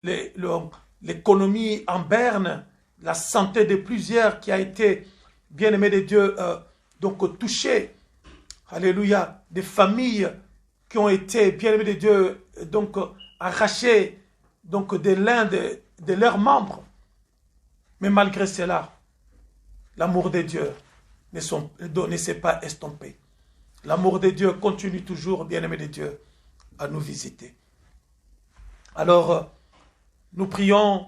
l'économie en berne, la santé de plusieurs qui a été, bien-aimé de Dieu, donc touchée. Alléluia. Des familles qui ont été, bien-aimé de Dieu, donc arrachées donc, de l'un de leurs membres. Mais malgré cela, l'amour de Dieu ne s'est pas estompé. L'amour de Dieu continue toujours, bien-aimé de Dieu, à nous visiter. Alors, nous prions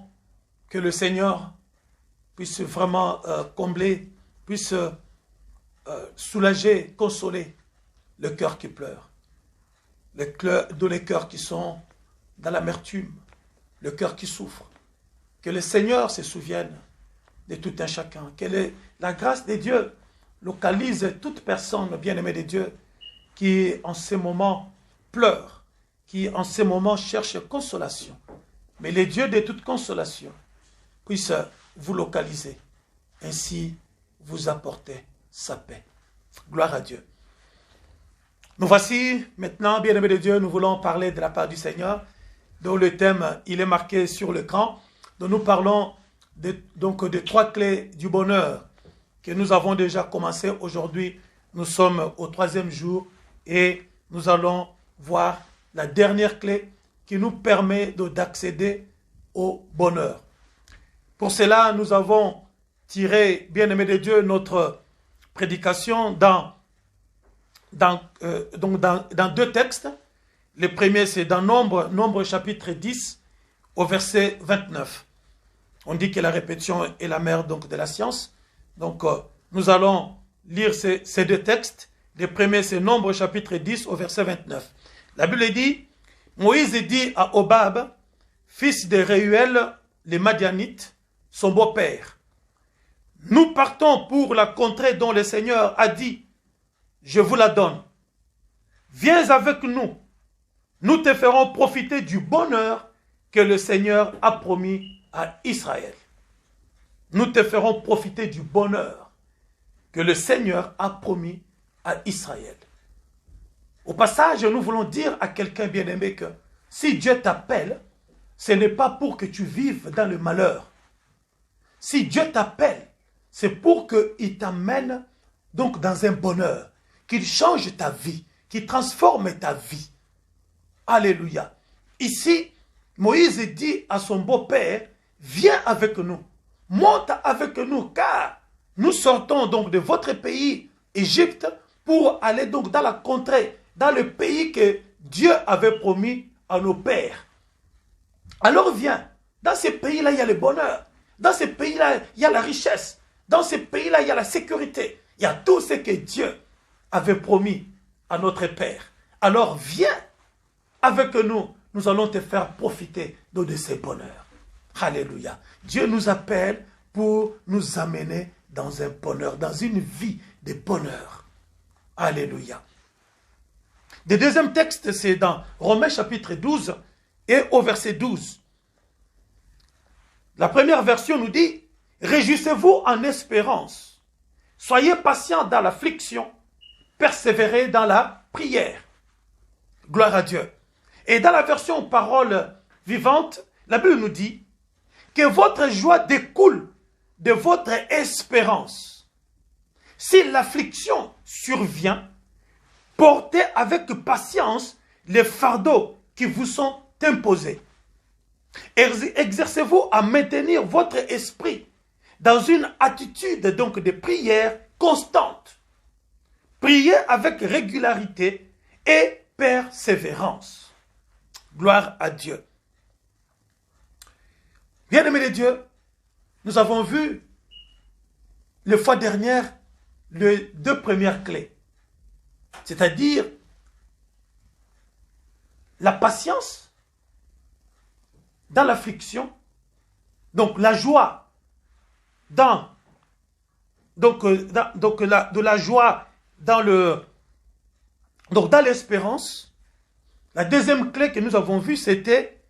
que le Seigneur puisse vraiment combler, puisse soulager, consoler le cœur qui pleure, les cœurs qui sont dans l'amertume, le cœur qui souffre. Que le Seigneur se souvienne de tout un chacun. Que la grâce de Dieu localise toute personne bien-aimée de Dieu qui en ce moment pleure, qui en ce moment cherche consolation. Mais le Dieu de toute consolation puisse vous localiser, ainsi vous apporter sa paix. Gloire à Dieu. Nous voici maintenant, bien-aimés de Dieu, nous voulons parler de la part du Seigneur, dont le thème, il est marqué sur l'écran, dont nous parlons donc de 3 clés du bonheur que nous avons déjà commencé aujourd'hui. Nous sommes au 3e jour et nous allons voir la dernière clé qui nous permet d'accéder au bonheur. Pour cela, nous avons tiré, bien-aimés de Dieu, notre prédication dans 2 textes. Le premier, c'est dans Nombre chapitre 10, au verset 29. On dit que la répétition est la mère donc, de la science. Donc, nous allons lire ces 2 textes. Le premier, c'est Nombre chapitre 10, au verset 29. La Bible dit, Moïse dit à Hobab, fils de Réuel, les Madianites, son beau-père, nous partons pour la contrée dont le Seigneur a dit, je vous la donne. Viens avec nous. Nous te ferons profiter du bonheur que le Seigneur a promis à Israël. Nous te ferons profiter du bonheur que le Seigneur a promis à Israël. Au passage, nous voulons dire à quelqu'un bien-aimé que si Dieu t'appelle, ce n'est pas pour que tu vives dans le malheur. Si Dieu t'appelle, c'est pour qu'il t'amène donc dans un bonheur, qu'il change ta vie, qu'il transforme ta vie. Alléluia. Ici, Moïse dit à son beau-père, viens avec nous, monte avec nous, car nous sortons donc de votre pays, Égypte, pour aller donc dans la contrée, dans le pays que Dieu avait promis à nos pères. Alors viens, dans ce pays-là, il y a le bonheur. Dans ce pays-là, il y a la richesse. Dans ce pays-là, il y a la sécurité. Il y a tout ce que Dieu avait promis à notre Père. Alors viens avec nous. Nous allons te faire profiter de ces bonheurs. Alléluia. Dieu nous appelle pour nous amener dans un bonheur, dans une vie de bonheur. Alléluia. Le deuxième texte, c'est dans Romains chapitre 12 et au verset 12. La première version nous dit, réjouissez-vous en espérance, soyez patients dans l'affliction, persévérez dans la prière. Gloire à Dieu. Et dans la version parole vivante, la Bible nous dit que votre joie découle de votre espérance. Si l'affliction survient, portez avec patience les fardeaux qui vous sont imposés. Exercez-vous à maintenir votre esprit dans une attitude donc de prière constante. Priez avec régularité et persévérance. Gloire à Dieu. Bien-aimés de Dieu, nous avons vu la fois dernière les 2 premières clés. C'est-à-dire la patience dans l'affliction, donc la joie dans la joie dans l'espérance. La deuxième clé que nous avons vue, c'était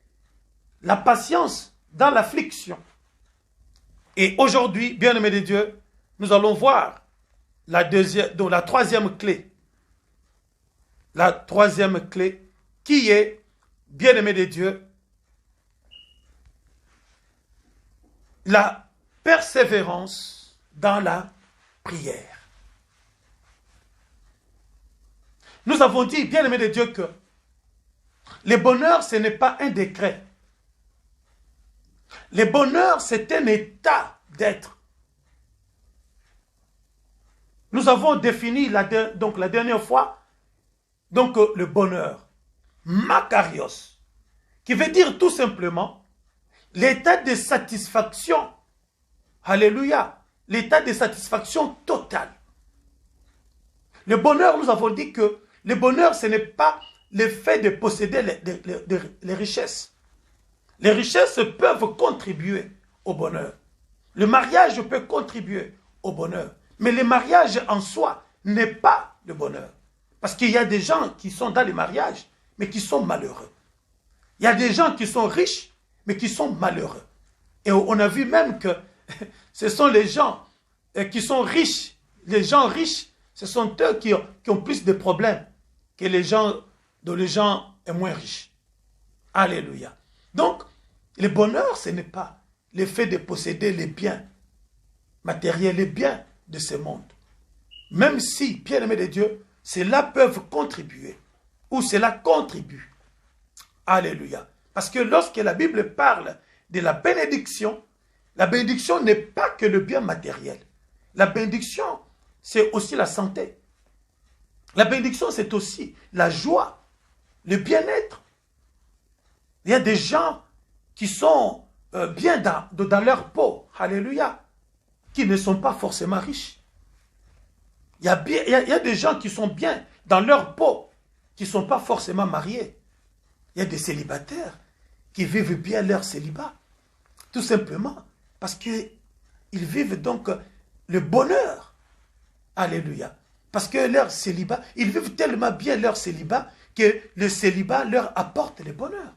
la patience dans l'affliction. Et aujourd'hui, bien-aimés de Dieu, nous allons voir la troisième clé. La troisième clé qui est, bien-aimés de Dieu, la persévérance dans la prière. Nous avons dit, bien-aimés de Dieu, que le bonheur, ce n'est pas un décret. Le bonheur, c'est un état d'être. Nous avons défini donc la dernière fois donc le bonheur, makarios, qui veut dire tout simplement l'état de satisfaction. Alléluia, l'état de satisfaction totale. Le bonheur, nous avons dit que le bonheur, ce n'est pas le fait de posséder les richesses. Les richesses peuvent contribuer au bonheur. Le mariage peut contribuer au bonheur. Mais le mariage en soi n'est pas le bonheur. Parce qu'il y a des gens qui sont dans les mariages, mais qui sont malheureux. Il y a des gens qui sont riches, mais qui sont malheureux. Et on a vu même que ce sont les gens qui sont riches. Les gens riches, ce sont eux qui ont plus de problèmes que les gens dont les gens sont moins riches. Alléluia. Donc, le bonheur, ce n'est pas le fait de posséder les biens matériels, les biens de ce monde. Même si, bien-aimés de Dieu, cela peut contribuer, ou cela contribue. Alléluia. Parce que lorsque la Bible parle de la bénédiction n'est pas que le bien matériel. La bénédiction, c'est aussi la santé. La bénédiction, c'est aussi la joie, le bien-être. Il y a des gens qui sont bien dans leur peau, alléluia, qui ne sont pas forcément riches. Il y a des gens qui sont bien dans leur peau, qui ne sont pas forcément mariés. Il y a des célibataires qui vivent bien leur célibat, tout simplement parce qu'ils vivent donc le bonheur. Alléluia. Parce que leur célibat, ils vivent tellement bien leur célibat que le célibat leur apporte le bonheur.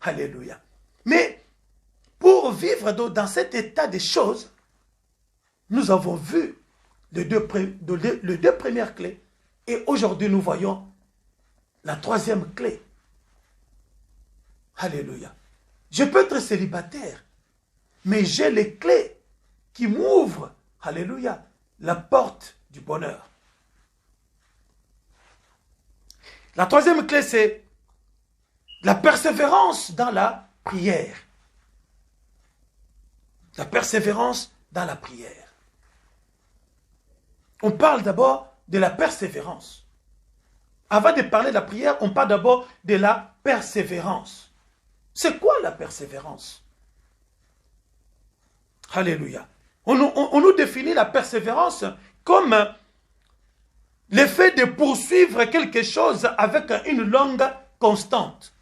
Alléluia. Mais pour vivre dans cet état de choses, nous avons vu les deux premières clés et aujourd'hui nous voyons la troisième clé. Alléluia. Je peux être célibataire, mais j'ai les clés qui m'ouvrent, alléluia, la porte du bonheur. La troisième clé, c'est la persévérance dans la prière. La persévérance dans la prière. On parle d'abord de la persévérance. Avant de parler de la prière, on parle d'abord de la persévérance. C'est quoi la persévérance? Alléluia. On nous définit la persévérance comme l'effet de poursuivre quelque chose avec une longue constante.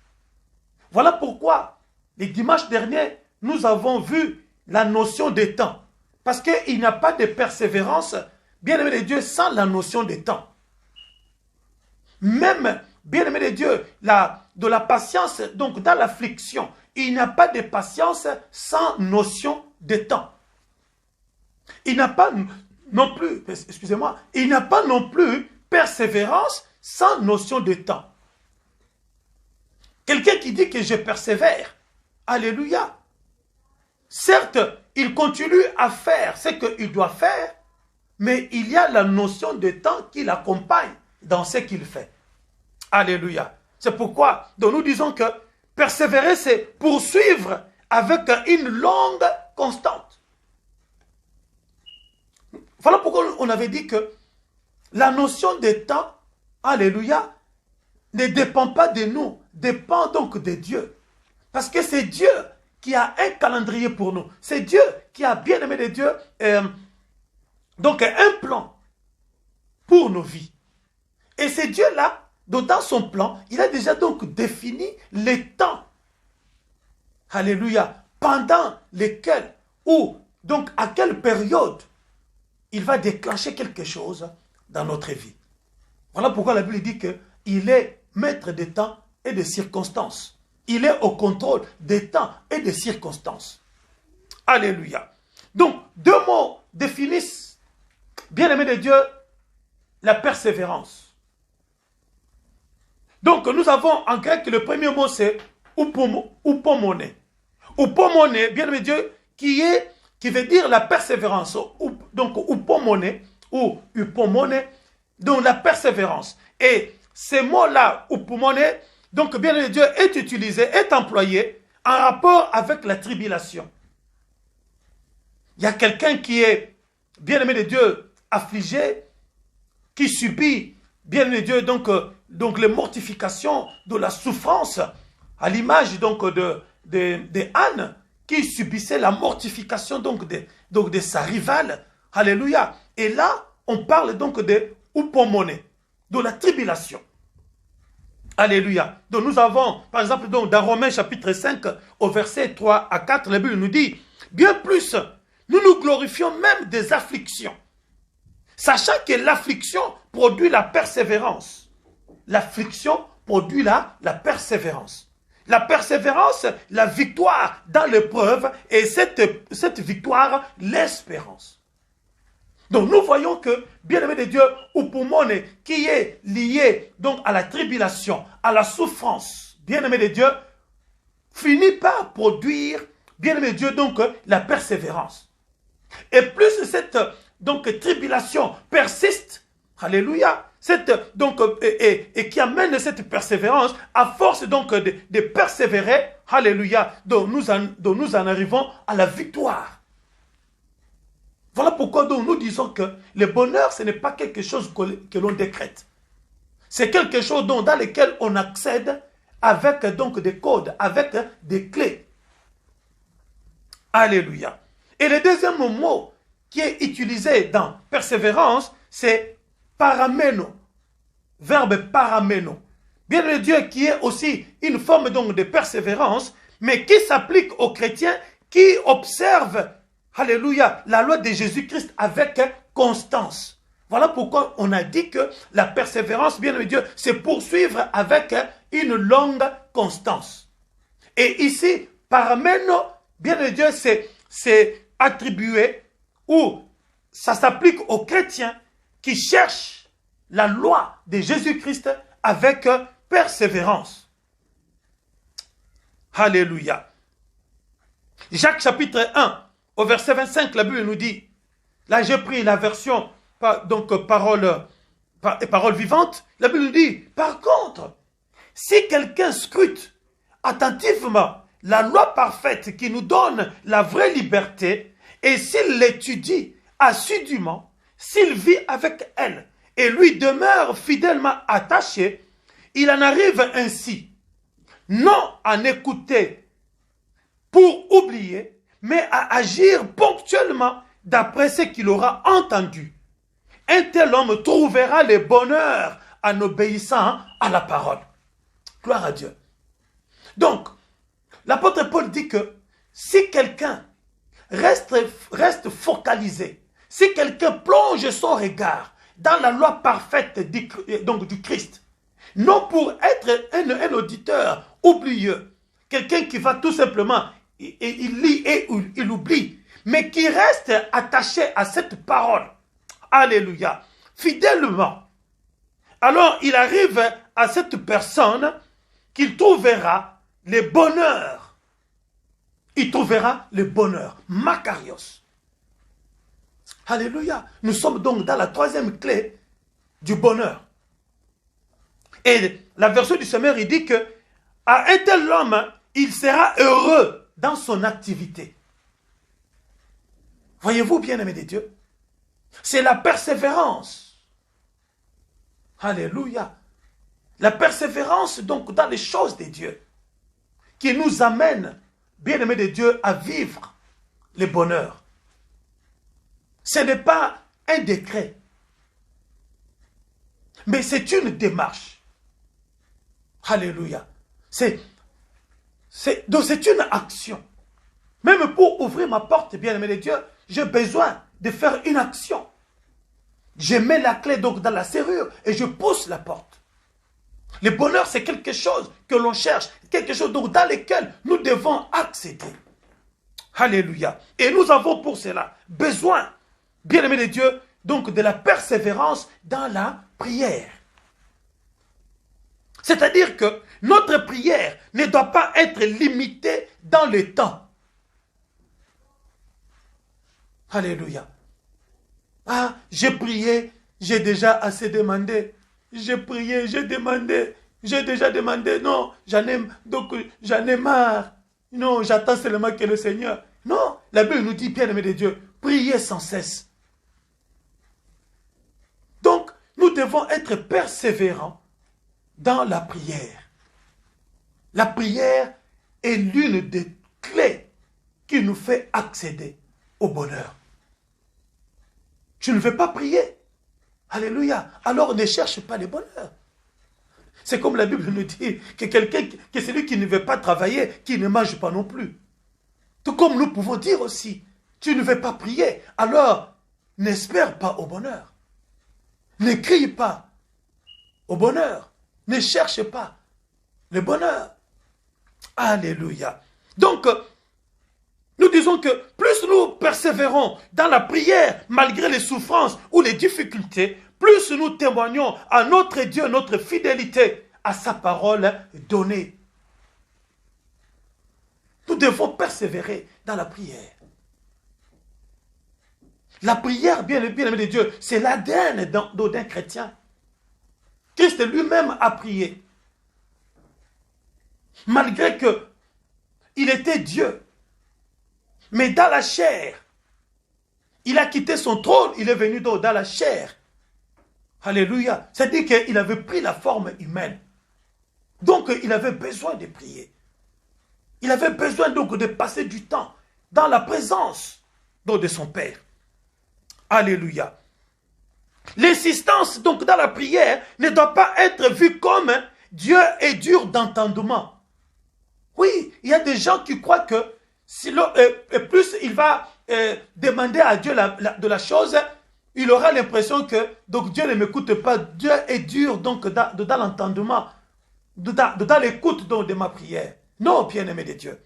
Voilà pourquoi, les dimanches derniers, nous avons vu la notion de temps. Parce qu'il n'y a pas de persévérance, bien-aimé de Dieu, sans la notion de temps. Même, bien-aimé de Dieu, de la patience, donc dans l'affliction, il n'y a pas de patience sans notion de temps. Il n'y a pas non plus, excusez-moi, il n'y a pas non plus persévérance sans notion de temps. Quelqu'un qui dit que je persévère, alléluia. Certes, il continue à faire ce qu'il doit faire, mais il y a la notion de temps qui l'accompagne dans ce qu'il fait. Alléluia. C'est pourquoi donc nous disons que persévérer, c'est poursuivre avec une longue constante. Voilà pourquoi on avait dit que la notion de temps, alléluia, ne dépend pas de nous, dépend donc de Dieu. Parce que c'est Dieu qui a un calendrier pour nous. C'est Dieu qui a, bien aimé de Dieu, donc un plan pour nos vies. Et c'est Dieu-là, dans son plan, il a déjà donc défini les temps. Alléluia. Pendant lesquels, ou donc à quelle période, il va déclencher quelque chose dans notre vie. Voilà pourquoi la Bible dit qu'il est maître des temps et des circonstances. Il est au contrôle des temps et des circonstances. Alléluia. Donc, deux mots définissent, bien-aimé de Dieu, la persévérance. Donc, nous avons en grec, le premier mot c'est upomone. Upomone, bien-aimé Dieu, qui veut dire la persévérance. Donc, upomone, ou upomone, donc la persévérance. Et ces mots-là, upomone, donc, bien-aimé Dieu, est utilisé, est employé en rapport avec la tribulation. Il y a quelqu'un qui est, bien-aimé de Dieu, affligé, qui subit, bien-aimé de Dieu, donc les mortifications de la souffrance, à l'image donc de Anne, qui subissait la mortification donc de sa rivale. Alléluia. Et là, on parle donc de upomone, de la tribulation. Alléluia. Donc nous avons, par exemple, donc, dans Romains chapitre 5, au verset 3 à 4, la Bible nous dit, bien plus, nous nous glorifions même des afflictions, sachant que l'affliction produit la persévérance. L'affliction produit la persévérance. La persévérance, la victoire dans l'épreuve, et cette victoire, l'espérance. Donc nous voyons que, bien-aimé de Dieu, upomone, qui est lié donc à la tribulation, à la souffrance, bien-aimé de Dieu, finit par produire, bien-aimé de Dieu, donc la persévérance. Et plus cette tribulation persiste, alléluia, et qui amène cette persévérance, à force donc de persévérer, alléluia, dont nous en arrivons à la victoire. Voilà pourquoi donc nous disons que le bonheur, ce n'est pas quelque chose que l'on décrète. C'est quelque chose dans lequel on accède avec donc des codes, avec des clés. Alléluia. Et le deuxième mot qui est utilisé dans persévérance, c'est parameno. Verbe parameno. Bien le Dieu qui est aussi une forme donc de persévérance, mais qui s'applique aux chrétiens qui observent, alléluia, la loi de Jésus-Christ avec constance. Voilà pourquoi on a dit que la persévérance, bien le Dieu, c'est poursuivre avec une longue constance. Et ici, parameno, bien le Dieu, c'est attribué ou ça s'applique aux chrétiens qui cherchent la loi de Jésus-Christ avec persévérance. Alléluia. Jacques chapitre 1, au verset 25, la Bible nous dit, là j'ai pris la version, parole vivante, la Bible nous dit, par contre, si quelqu'un scrute attentivement la loi parfaite qui nous donne la vraie liberté, et s'il l'étudie assidûment, s'il vit avec elle, et lui demeure fidèlement attaché, il en arrive ainsi, non à n'écouter pour oublier, mais à agir ponctuellement d'après ce qu'il aura entendu. Un tel homme trouvera le bonheur en obéissant à la parole. Gloire à Dieu. Donc, l'apôtre Paul dit que si quelqu'un reste focalisé, si quelqu'un plonge son regard dans la loi parfaite du Christ, non pour être un auditeur oublieux, quelqu'un qui va tout simplement, il lit et il oublie, mais qui reste attaché à cette parole, alléluia, fidèlement, alors il arrive à cette personne qu'il trouvera le bonheur. Il trouvera le bonheur, makarios. Alléluia. Nous sommes donc dans la troisième clé du bonheur. Et la version du Seigneur, il dit que à un tel homme, il sera heureux dans son activité. Voyez-vous, bien-aimés de Dieu, c'est la persévérance. Alléluia. La persévérance donc dans les choses de Dieu qui nous amène, bien-aimés de Dieu, à vivre le bonheur. Ce n'est pas un décret, mais c'est une démarche. Alléluia. C'est une action. Même pour ouvrir ma porte, bien-aimé de Dieu, j'ai besoin de faire une action. Je mets la clé donc dans la serrure et je pousse la porte. Le bonheur, c'est quelque chose que l'on cherche, quelque chose donc dans lequel nous devons accéder. Alléluia. Et nous avons pour cela besoin, bien-aimé de Dieu, donc de la persévérance dans la prière. C'est-à-dire que notre prière ne doit pas être limitée dans le temps. Alléluia. Ah, j'ai prié, j'ai déjà assez demandé. J'ai prié, j'ai demandé, j'ai déjà demandé. Non, j'en ai marre. Non, j'attends seulement que le Seigneur. Non, la Bible nous dit, bien-aimé de Dieu, priez sans cesse. Donc, nous devons être persévérants dans la prière. La prière est l'une des clés qui nous fait accéder au bonheur. Tu ne veux pas prier. Alléluia. Alors ne cherche pas le bonheur. C'est comme la Bible nous dit que celui qui ne veut pas travailler, qui ne mange pas non plus. Tout comme nous pouvons dire aussi, tu ne veux pas prier, alors n'espère pas au bonheur. Ne crie pas au bonheur. Ne cherche pas le bonheur. Alléluia. Donc, nous disons que plus nous persévérons dans la prière, malgré les souffrances ou les difficultés, plus nous témoignons à notre Dieu, notre fidélité à sa parole donnée. Nous devons persévérer dans la prière. La prière, bien aimé de Dieu, c'est l'ADN d'un chrétien. Christ lui-même a prié. Malgré qu'il était Dieu. Mais dans la chair, il a quitté son trône, il est venu dans la chair. Alléluia. C'est-à-dire qu'il avait pris la forme humaine. Donc, il avait besoin de prier. Il avait besoin donc de passer du temps dans la présence de son Père. Alléluia. L'insistance donc dans la prière ne doit pas être vue comme Dieu est dur d'entendement. Oui, il y a des gens qui croient que plus il va demander à Dieu de la chose, il aura l'impression que donc Dieu ne m'écoute pas. Dieu est dur donc dans l'entendement, dans l'écoute de ma prière. Non, bien-aimé de Dieu.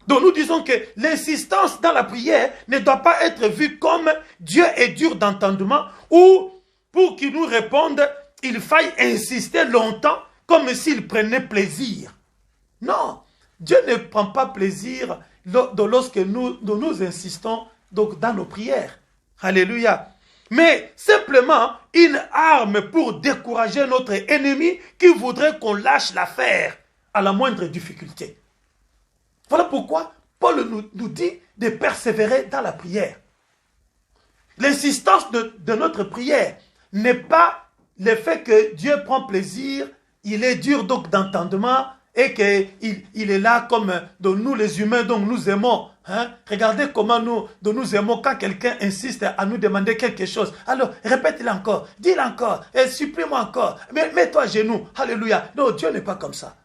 Donc nous disons que l'insistance dans la prière ne doit pas être vue comme Dieu est dur d'entendement ou pour qu'il nous réponde, il faille insister longtemps comme s'il prenait plaisir. Non, Dieu ne prend pas plaisir lorsque nous insistons donc dans nos prières. Alléluia. Mais simplement une arme pour décourager notre ennemi qui voudrait qu'on lâche l'affaire à la moindre difficulté. Voilà pourquoi Paul nous dit de persévérer dans la prière. L'insistance de notre prière n'est pas le fait que Dieu prend plaisir, il est dur donc d'entendement et qu'il est là comme nous les humains, donc nous aimons. Hein? Regardez comment nous aimons quand quelqu'un insiste à nous demander quelque chose. Alors, répète-le encore, dis-le encore, supprime-moi encore, mets-toi à genoux. Alléluia. Non, Dieu n'est pas comme ça.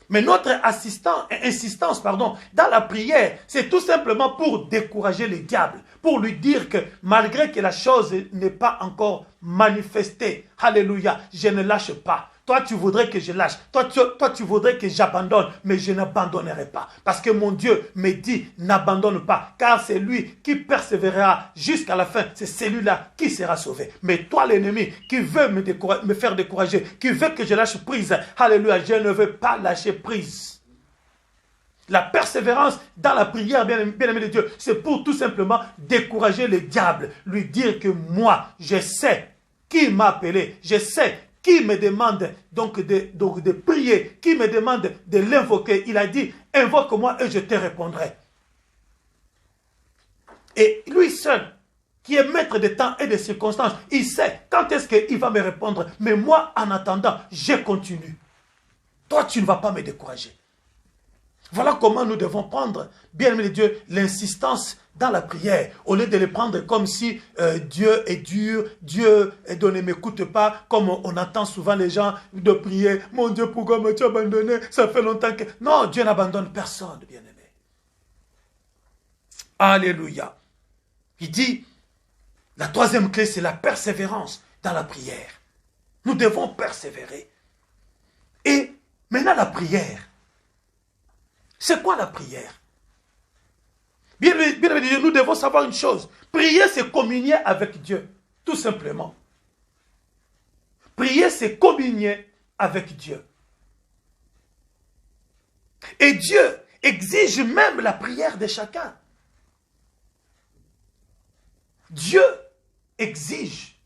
Mais notre insistance dans la prière, c'est tout simplement pour décourager le diable, pour lui dire que malgré que la chose n'est pas encore manifestée, alléluia, je ne lâche pas. Toi, tu voudrais que je lâche. Toi, tu voudrais que j'abandonne, mais je n'abandonnerai pas. Parce que mon Dieu me dit, n'abandonne pas, car c'est lui qui persévérera jusqu'à la fin. C'est celui-là qui sera sauvé. Mais toi, l'ennemi, qui veut me faire décourager, qui veut que je lâche prise, alléluia, je ne veux pas lâcher prise. La persévérance dans la prière, bien-aimé de Dieu, c'est pour tout simplement décourager le diable, lui dire que moi, je sais qui m'a appelé, je sais qui me demande donc de prier, qui me demande de l'invoquer. Il a dit, invoque-moi et je te répondrai. Et lui seul, qui est maître des temps et des circonstances, il sait quand est-ce qu'il va me répondre. Mais moi, en attendant, je continue. Toi, tu ne vas pas me décourager. Voilà comment nous devons prendre, bien-aimé de Dieu, l'insistance dans la prière, au lieu de le prendre comme si Dieu est dur, Dieu ne m'écoute pas, comme on entend souvent les gens de prier, mon Dieu, pourquoi m'as-tu abandonné? Ça fait longtemps que... Non, Dieu n'abandonne personne, bien-aimé. Alléluia. Il dit, la troisième clé, c'est la persévérance dans la prière. Nous devons persévérer. Et maintenant, la prière. C'est quoi la prière? Bien, nous devons savoir une chose. Prier, c'est communier avec Dieu. Tout simplement. Prier, c'est communier avec Dieu. Et Dieu exige même la prière de chacun. Dieu exige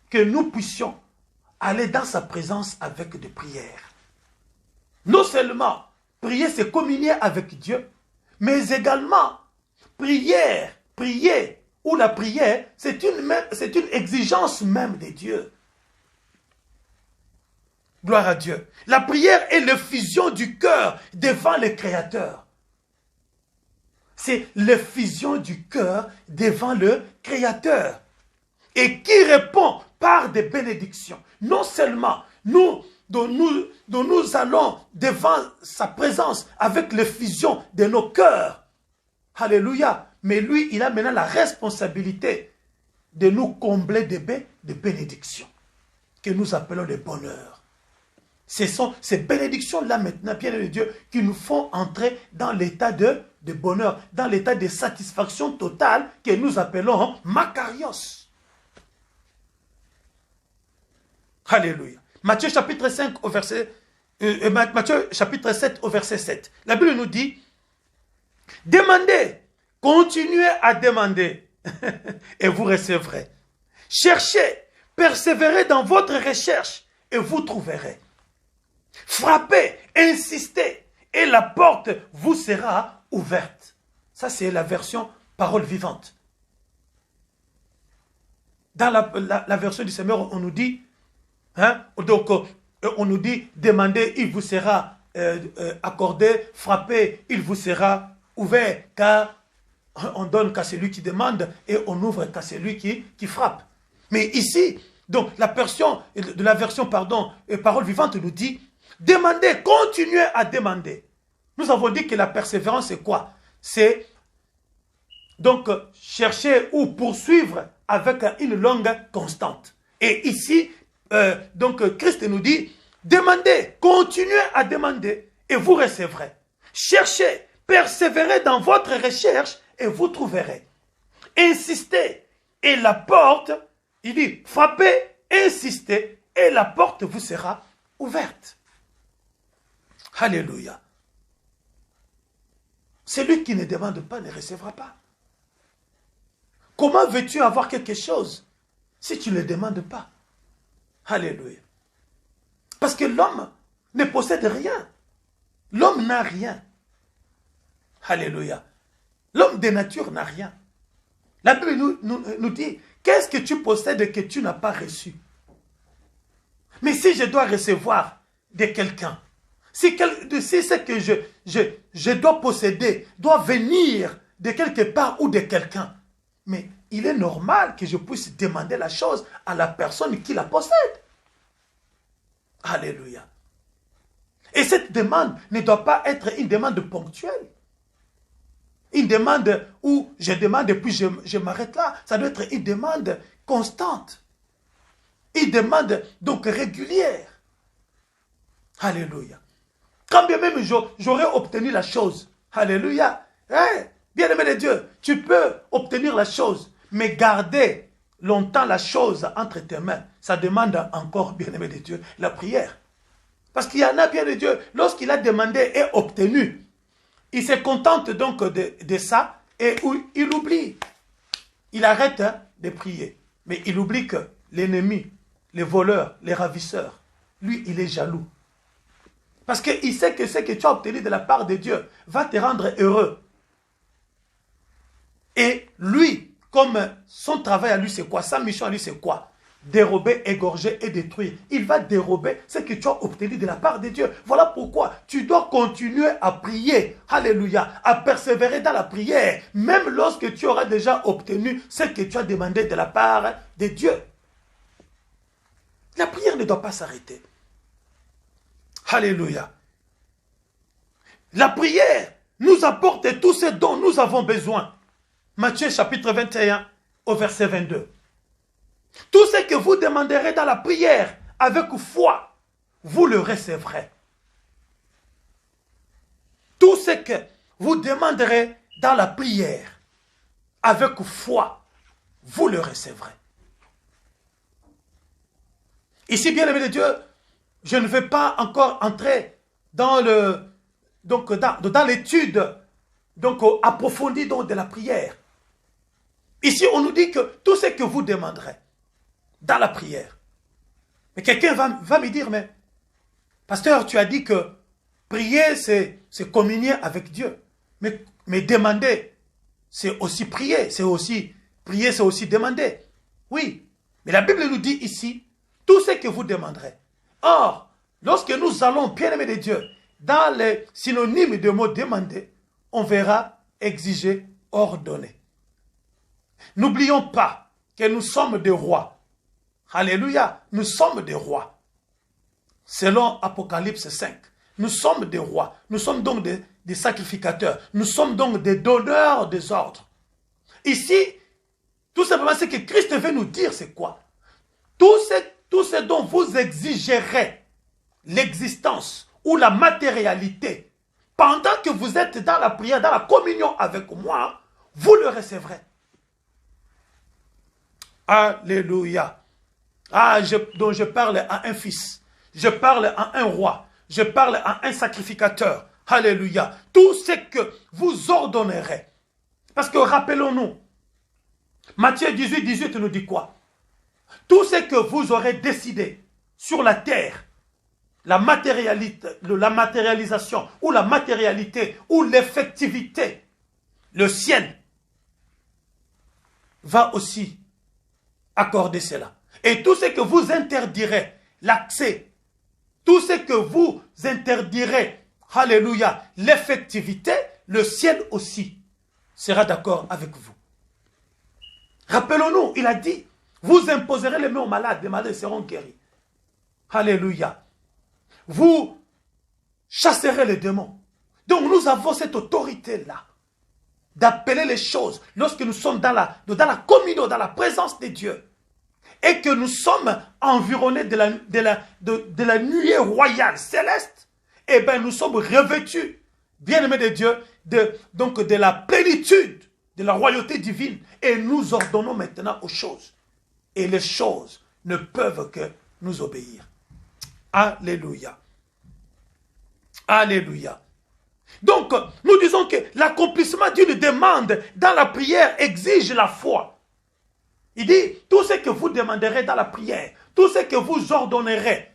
que nous puissions aller dans sa présence avec des prières. Non seulement prier, c'est communier avec Dieu, mais également prier, ou la prière, c'est une exigence même de Dieu. Gloire à Dieu. La prière est l'effusion du cœur devant le Créateur. C'est l'effusion du cœur devant le Créateur. Et qui répond par des bénédictions. Non seulement nous allons devant sa présence avec l'effusion de nos cœurs. Alléluia. Mais lui, il a maintenant la responsabilité de nous combler de bénédictions que nous appelons le bonheur. Ce sont ces bénédictions-là maintenant, bien aimé Dieu, qui nous font entrer dans l'état de bonheur, dans l'état de satisfaction totale que nous appelons Makarios. Alléluia. Matthieu chapitre 5 au verset Matthieu chapitre 7 au verset 7. La Bible nous dit: demandez, continuez à demander et vous recevrez. Cherchez, persévérez dans votre recherche et vous trouverez. Frappez, insistez et la porte vous sera ouverte. Ça, c'est la version parole vivante. Dans la version du Seigneur, on nous dit, on nous dit, demandez, il vous sera accordé, frappez, il vous sera ouvert, car on donne qu'à celui qui demande et on ouvre qu'à celui qui frappe. Mais ici, donc la version parole vivante nous dit, demandez, continuez à demander. Nous avons dit que la persévérance, c'est quoi? C'est donc chercher ou poursuivre avec une longue constante. Et ici, donc Christ nous dit, demandez, continuez à demander et vous recevrez. Cherchez, persévérez dans votre recherche et vous trouverez. Insistez et la porte, il dit, frappez, insistez et la porte vous sera ouverte. Alléluia. Celui qui ne demande pas ne recevra pas. Comment veux-tu avoir quelque chose si tu ne le demandes pas? Alléluia. Parce que l'homme ne possède rien. L'homme n'a rien. Alléluia. L'homme de nature n'a rien. La Bible nous dit, qu'est-ce que tu possèdes que tu n'as pas reçu? Mais si je dois recevoir de quelqu'un, si ce que je dois posséder doit venir de quelque part ou de quelqu'un, mais il est normal que je puisse demander la chose à la personne qui la possède. Alléluia. Et cette demande ne doit pas être une demande ponctuelle. Une demande où je demande et puis je m'arrête là. Ça doit être une demande constante. Une demande donc régulière. Alléluia. Quand bien même j'aurais obtenu la chose. Alléluia. Bien-aimé de Dieu, tu peux obtenir la chose, mais garder longtemps la chose entre tes mains, ça demande encore, bien-aimé de Dieu, la prière. Parce qu'il y en a, bien de Dieu, lorsqu'il a demandé et obtenu, il se contente donc de ça et il oublie. Il arrête de prier. Mais il oublie que l'ennemi, les voleurs, les ravisseurs, lui, il est jaloux. Parce qu'il sait que ce que tu as obtenu de la part de Dieu va te rendre heureux. Et lui, comme son travail à lui, c'est quoi? Sa mission à lui, c'est quoi? Dérober, égorger et détruire. Il va dérober ce que tu as obtenu de la part de Dieu. Voilà pourquoi tu dois continuer à prier. Alléluia. À persévérer dans la prière. Même lorsque tu auras déjà obtenu ce que tu as demandé de la part de Dieu. La prière ne doit pas s'arrêter. Alléluia. La prière nous apporte tout ce dont nous avons besoin. Matthieu chapitre 21 au verset 22. Tout ce que vous demanderez dans la prière avec foi, vous le recevrez. Tout ce que vous demanderez dans la prière avec foi, vous le recevrez. Ici, bien aimé de Dieu, je ne vais pas encore entrer dans l'étude approfondie de la prière. Ici, on nous dit que tout ce que vous demanderez dans la prière. Mais quelqu'un va me dire, mais pasteur, tu as dit que prier, c'est communier avec Dieu. Mais demander, c'est aussi prier. Prier, c'est aussi demander. Oui, mais la Bible nous dit ici, tout ce que vous demanderez. Or, lorsque nous allons, bien-aimés de Dieu, dans les synonymes de mots demander, on verra exiger, ordonner. N'oublions pas que nous sommes des rois. Alléluia, nous sommes des rois. Selon Apocalypse 5, nous sommes des rois. Nous sommes donc des sacrificateurs. Nous sommes donc des donneurs des ordres. Ici, tout simplement ce que Christ veut nous dire, c'est quoi? Tout ce dont vous exigerez l'existence ou la matérialité, pendant que vous êtes dans la prière, dans la communion avec moi, vous le recevrez. Alléluia. Donc je parle à un fils, je parle à un roi, je parle à un sacrificateur. Alléluia. Tout ce que vous ordonnerez. Parce que rappelons-nous, Matthieu 18, 18 nous dit quoi? Tout ce que vous aurez décidé sur la terre, la matérialisation ou la matérialité ou l'effectivité, le ciel va aussi accorder cela. Et tout ce que vous interdirez, l'accès, tout ce que vous interdirez, alléluia, l'effectivité, le ciel aussi sera d'accord avec vous. Rappelons-nous, il a dit, vous imposerez les mains aux malades seront guéris. Alléluia. Vous chasserez les démons. Donc nous avons cette autorité-là d'appeler les choses lorsque nous sommes dans la communion, dans la présence de Dieu. Et que nous sommes environnés de la nuée royale céleste. Eh bien nous sommes revêtus, bien-aimés de Dieu, donc de la plénitude de la royauté divine. Et nous ordonnons maintenant aux choses. Et les choses ne peuvent que nous obéir. Alléluia. Alléluia. Donc, nous disons que l'accomplissement d'une demande dans la prière exige la foi. Il dit, tout ce que vous demanderez dans la prière, tout ce que vous ordonnerez,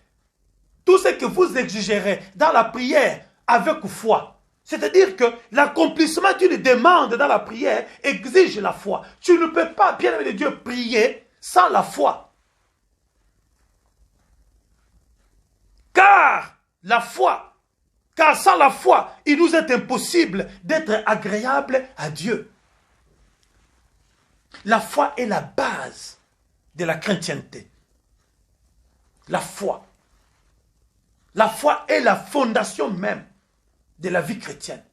tout ce que vous exigerez dans la prière avec foi. C'est-à-dire que l'accomplissement d'une demande dans la prière exige la foi. Tu ne peux pas, bien-aimé de Dieu, prier sans la foi. Car sans la foi, il nous est impossible d'être agréable à Dieu. La foi est la base de la chrétienté. La foi. La foi est la fondation même de la vie chrétienne.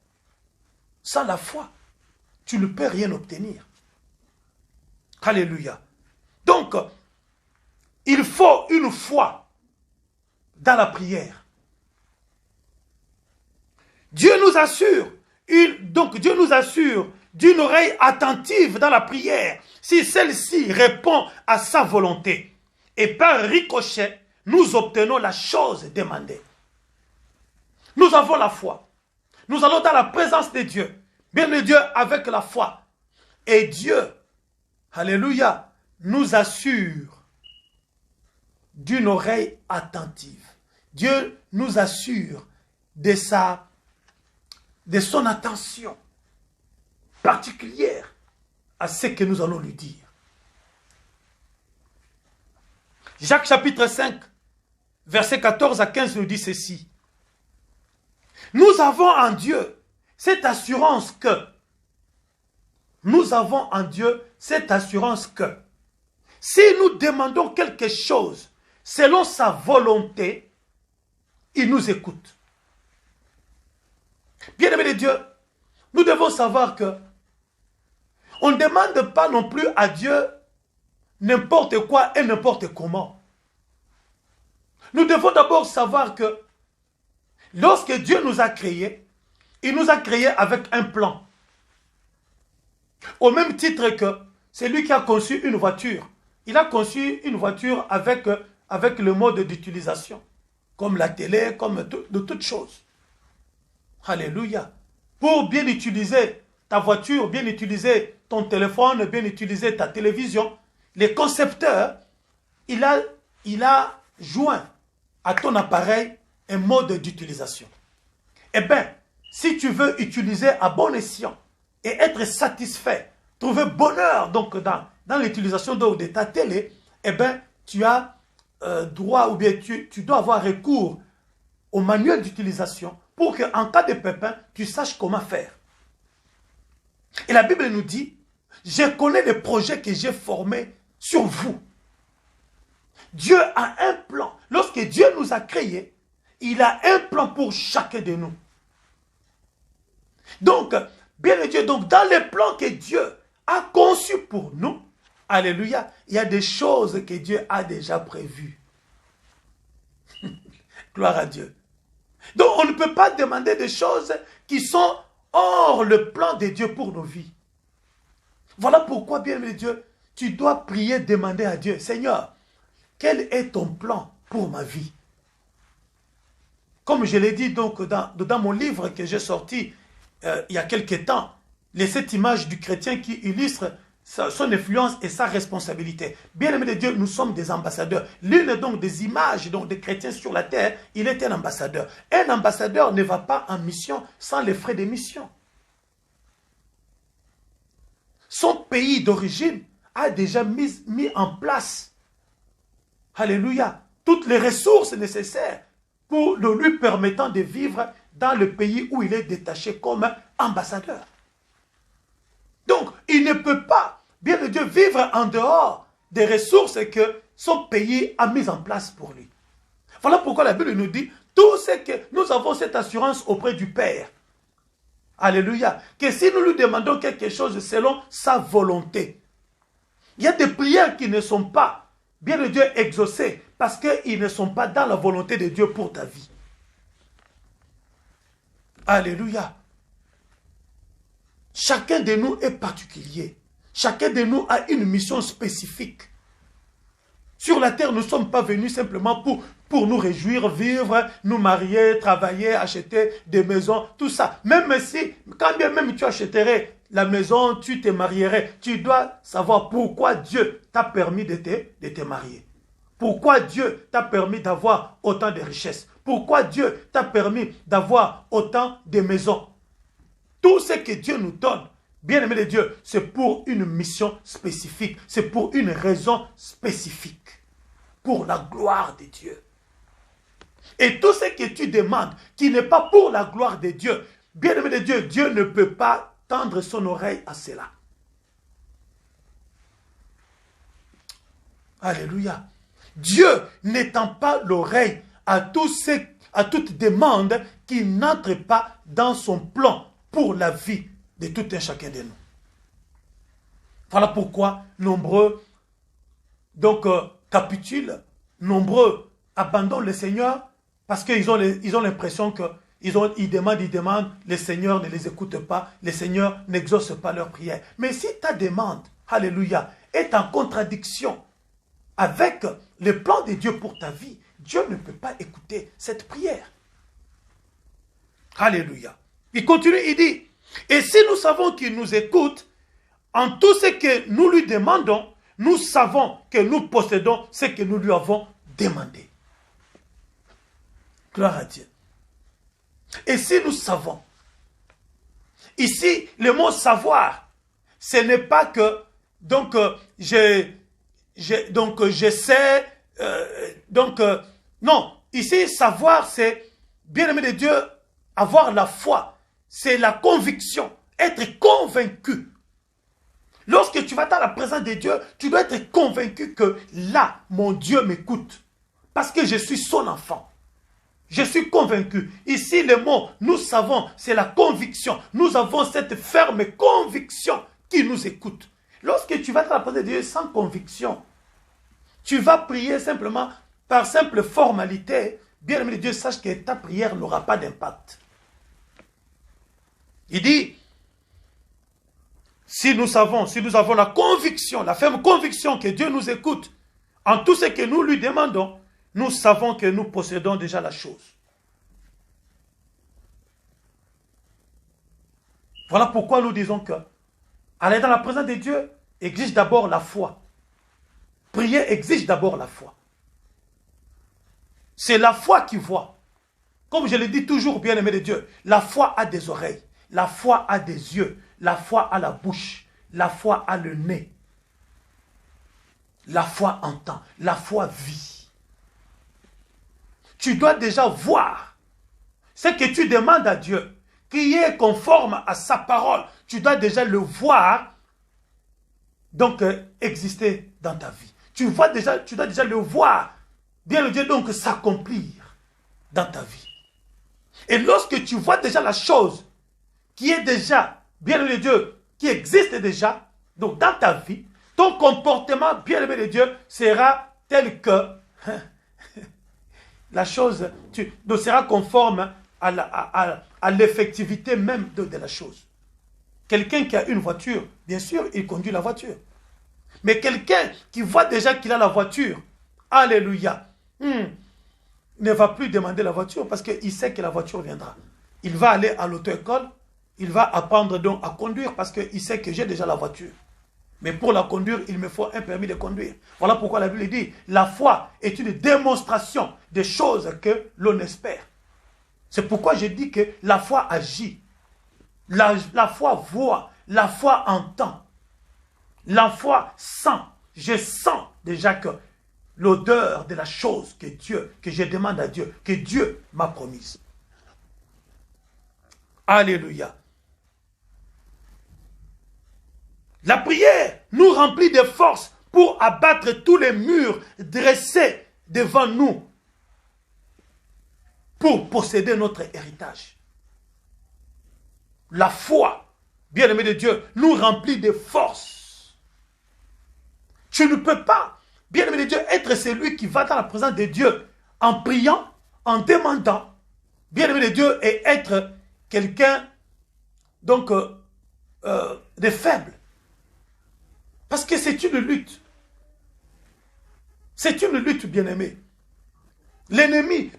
Sans la foi, tu ne peux rien obtenir. Alléluia. Donc, il faut une foi dans la prière. Dieu nous assure d'une oreille attentive dans la prière si celle-ci répond à sa volonté. Et par ricochet, nous obtenons la chose demandée. Nous avons la foi. Nous allons dans la présence de Dieu. Bien le Dieu avec la foi. Et Dieu, alléluia, nous assure d'une oreille attentive. Dieu nous assure de son attention particulière à ce que nous allons lui dire. Jacques chapitre 5, versets 14 à 15 nous dit ceci. Nous avons en Dieu cette assurance que, si nous demandons quelque chose selon sa volonté, il nous écoute. Bien-aimés de Dieu, nous devons savoir que on ne demande pas non plus à Dieu n'importe quoi et n'importe comment. Nous devons d'abord savoir que lorsque Dieu nous a créés, il nous a créés avec un plan. Au même titre que c'est lui qui a conçu une voiture. Il a conçu une voiture avec le mode d'utilisation, comme la télé, comme de toutes choses. Alléluia. Pour bien utiliser ta voiture, bien utiliser ton téléphone, bien utiliser ta télévision, les concepteurs, il a joint à ton appareil un mode d'utilisation. Eh bien, si tu veux utiliser à bon escient et être satisfait, trouver bonheur donc dans l'utilisation de ta télé, eh bien, tu as droit ou bien tu dois avoir recours au manuel d'utilisation pour qu'en cas de pépin, tu saches comment faire. Et la Bible nous dit, je connais les projets que j'ai formés sur vous. Dieu a un plan. Lorsque Dieu nous a créés, il a un plan pour chacun de nous. Donc, bien Dieu, donc dans les plans que Dieu a conçus pour nous, alléluia, il y a des choses que Dieu a déjà prévues. Gloire à Dieu. Donc, on ne peut pas demander des choses qui sont hors le plan de Dieu pour nos vies. Voilà pourquoi, bien Dieu, tu dois prier, demander à Dieu, Seigneur, quel est ton plan pour ma vie? Comme je l'ai dit donc dans mon livre que j'ai sorti il y a quelque temps, les 7 images du chrétien qui illustrent son influence et sa responsabilité. Bien-aimés de Dieu, nous sommes des ambassadeurs. L'une donc des images donc, des chrétiens sur la terre, il est un ambassadeur. Un ambassadeur ne va pas en mission sans les frais de mission. Son pays d'origine a déjà mis en place, alléluia, toutes les ressources nécessaires pour lui permettant de vivre dans le pays où il est détaché comme ambassadeur. Donc, il ne peut pas, bien de Dieu, vivre en dehors des ressources que son pays a mises en place pour lui. Voilà pourquoi la Bible nous dit, tout ce que nous avons cette assurance auprès du Père. Alléluia. Que si nous lui demandons quelque chose selon sa volonté. Il y a des prières qui ne sont pas, bien de Dieu, exaucées parce qu'ils ne sont pas dans la volonté de Dieu pour ta vie. Alléluia. Chacun de nous est particulier. Chacun de nous a une mission spécifique. Sur la terre, nous ne sommes pas venus simplement pour nous réjouir, vivre, nous marier, travailler, acheter des maisons, tout ça. Même si, quand bien même tu achèterais la maison, tu te marierais, tu dois savoir pourquoi Dieu t'a permis de te marier. Pourquoi Dieu t'a permis d'avoir autant de richesses. Pourquoi Dieu t'a permis d'avoir autant de maisons. Tout ce que Dieu nous donne, bien-aimé de Dieu, c'est pour une mission spécifique. C'est pour une raison spécifique. Pour la gloire de Dieu. Et tout ce que tu demandes, qui n'est pas pour la gloire de Dieu, bien-aimé de Dieu, Dieu ne peut pas tendre son oreille à cela. Alléluia. Dieu n'étend pas l'oreille à toute demande qui n'entre pas dans son plan pour la vie de tout un chacun de nous. Voilà pourquoi nombreux donc capitulent, nombreux abandonnent le Seigneur parce qu'ils ont l'impression qu'ils demandent, le Seigneur ne les écoute pas, le Seigneur n'exauce pas leurs prières. Mais si ta demande, alléluia, est en contradiction avec le plan de Dieu pour ta vie, Dieu ne peut pas écouter cette prière. Alléluia. Il continue, il dit, et si nous savons qu'il nous écoute, en tout ce que nous lui demandons, nous savons que nous possédons ce que nous lui avons demandé. Gloire à Dieu. Et si nous savons, ici, le mot savoir, ce n'est pas que, donc, je sais, non, ici, savoir, c'est, bien-aimé de Dieu, avoir la foi, c'est la conviction, être convaincu. Lorsque tu vas dans la présence de Dieu, tu dois être convaincu que là, mon Dieu m'écoute. Parce que je suis son enfant. Je suis convaincu. Ici, le mot, nous savons, c'est la conviction. Nous avons cette ferme conviction qui nous écoute. Lorsque tu vas dans la présence de Dieu sans conviction, tu vas prier simplement par simple formalité. Bien aimé Dieu, sache que ta prière n'aura pas d'impact. Il dit, si nous avons la conviction, la ferme conviction que Dieu nous écoute, en tout ce que nous lui demandons, nous savons que nous possédons déjà la chose. Voilà pourquoi nous disons que aller dans la présence de Dieu exige d'abord la foi. Prier exige d'abord la foi. C'est la foi qui voit. Comme je le dis toujours, bien-aimé de Dieu, la foi a des oreilles, la foi a des yeux, la foi a la bouche, la foi a le nez. La foi entend, la foi vit. Tu dois déjà voir ce que tu demandes à Dieu, qui est conforme à sa parole. Tu dois déjà le voir, donc exister dans ta vie. Tu dois déjà le voir, bien le Dieu, donc s'accomplir dans ta vie. Et lorsque tu vois déjà la chose qui est déjà, bien le Dieu, qui existe déjà, donc dans ta vie, ton comportement, bien aimé de Dieu, sera tel que la chose sera conforme à l'effectivité même de la chose. Quelqu'un qui a une voiture, bien sûr, il conduit la voiture. Mais quelqu'un qui voit déjà qu'il a la voiture, alléluia, ne va plus demander la voiture parce qu'il sait que la voiture viendra. Il va aller à l'auto-école, il va apprendre donc à conduire parce qu'il sait que j'ai déjà la voiture. Mais pour la conduire, il me faut un permis de conduire. Voilà pourquoi la Bible dit, la foi est une démonstration des choses que l'on espère. C'est pourquoi je dis que la foi agit. La foi voit, la foi entend. La foi sent. Je sens déjà que l'odeur de la chose que je demande à Dieu, que Dieu m'a promise. Alléluia. La prière nous remplit de force pour abattre tous les murs dressés devant nous pour posséder notre héritage. La foi, bien-aimé de Dieu, nous remplit de force. Tu ne peux pas, bien-aimé de Dieu, être celui qui va dans la présence de Dieu en priant, en demandant, bien-aimé de Dieu, et être quelqu'un donc de faible. Parce que c'est une lutte. C'est une lutte, bien-aimé. L'ennemi,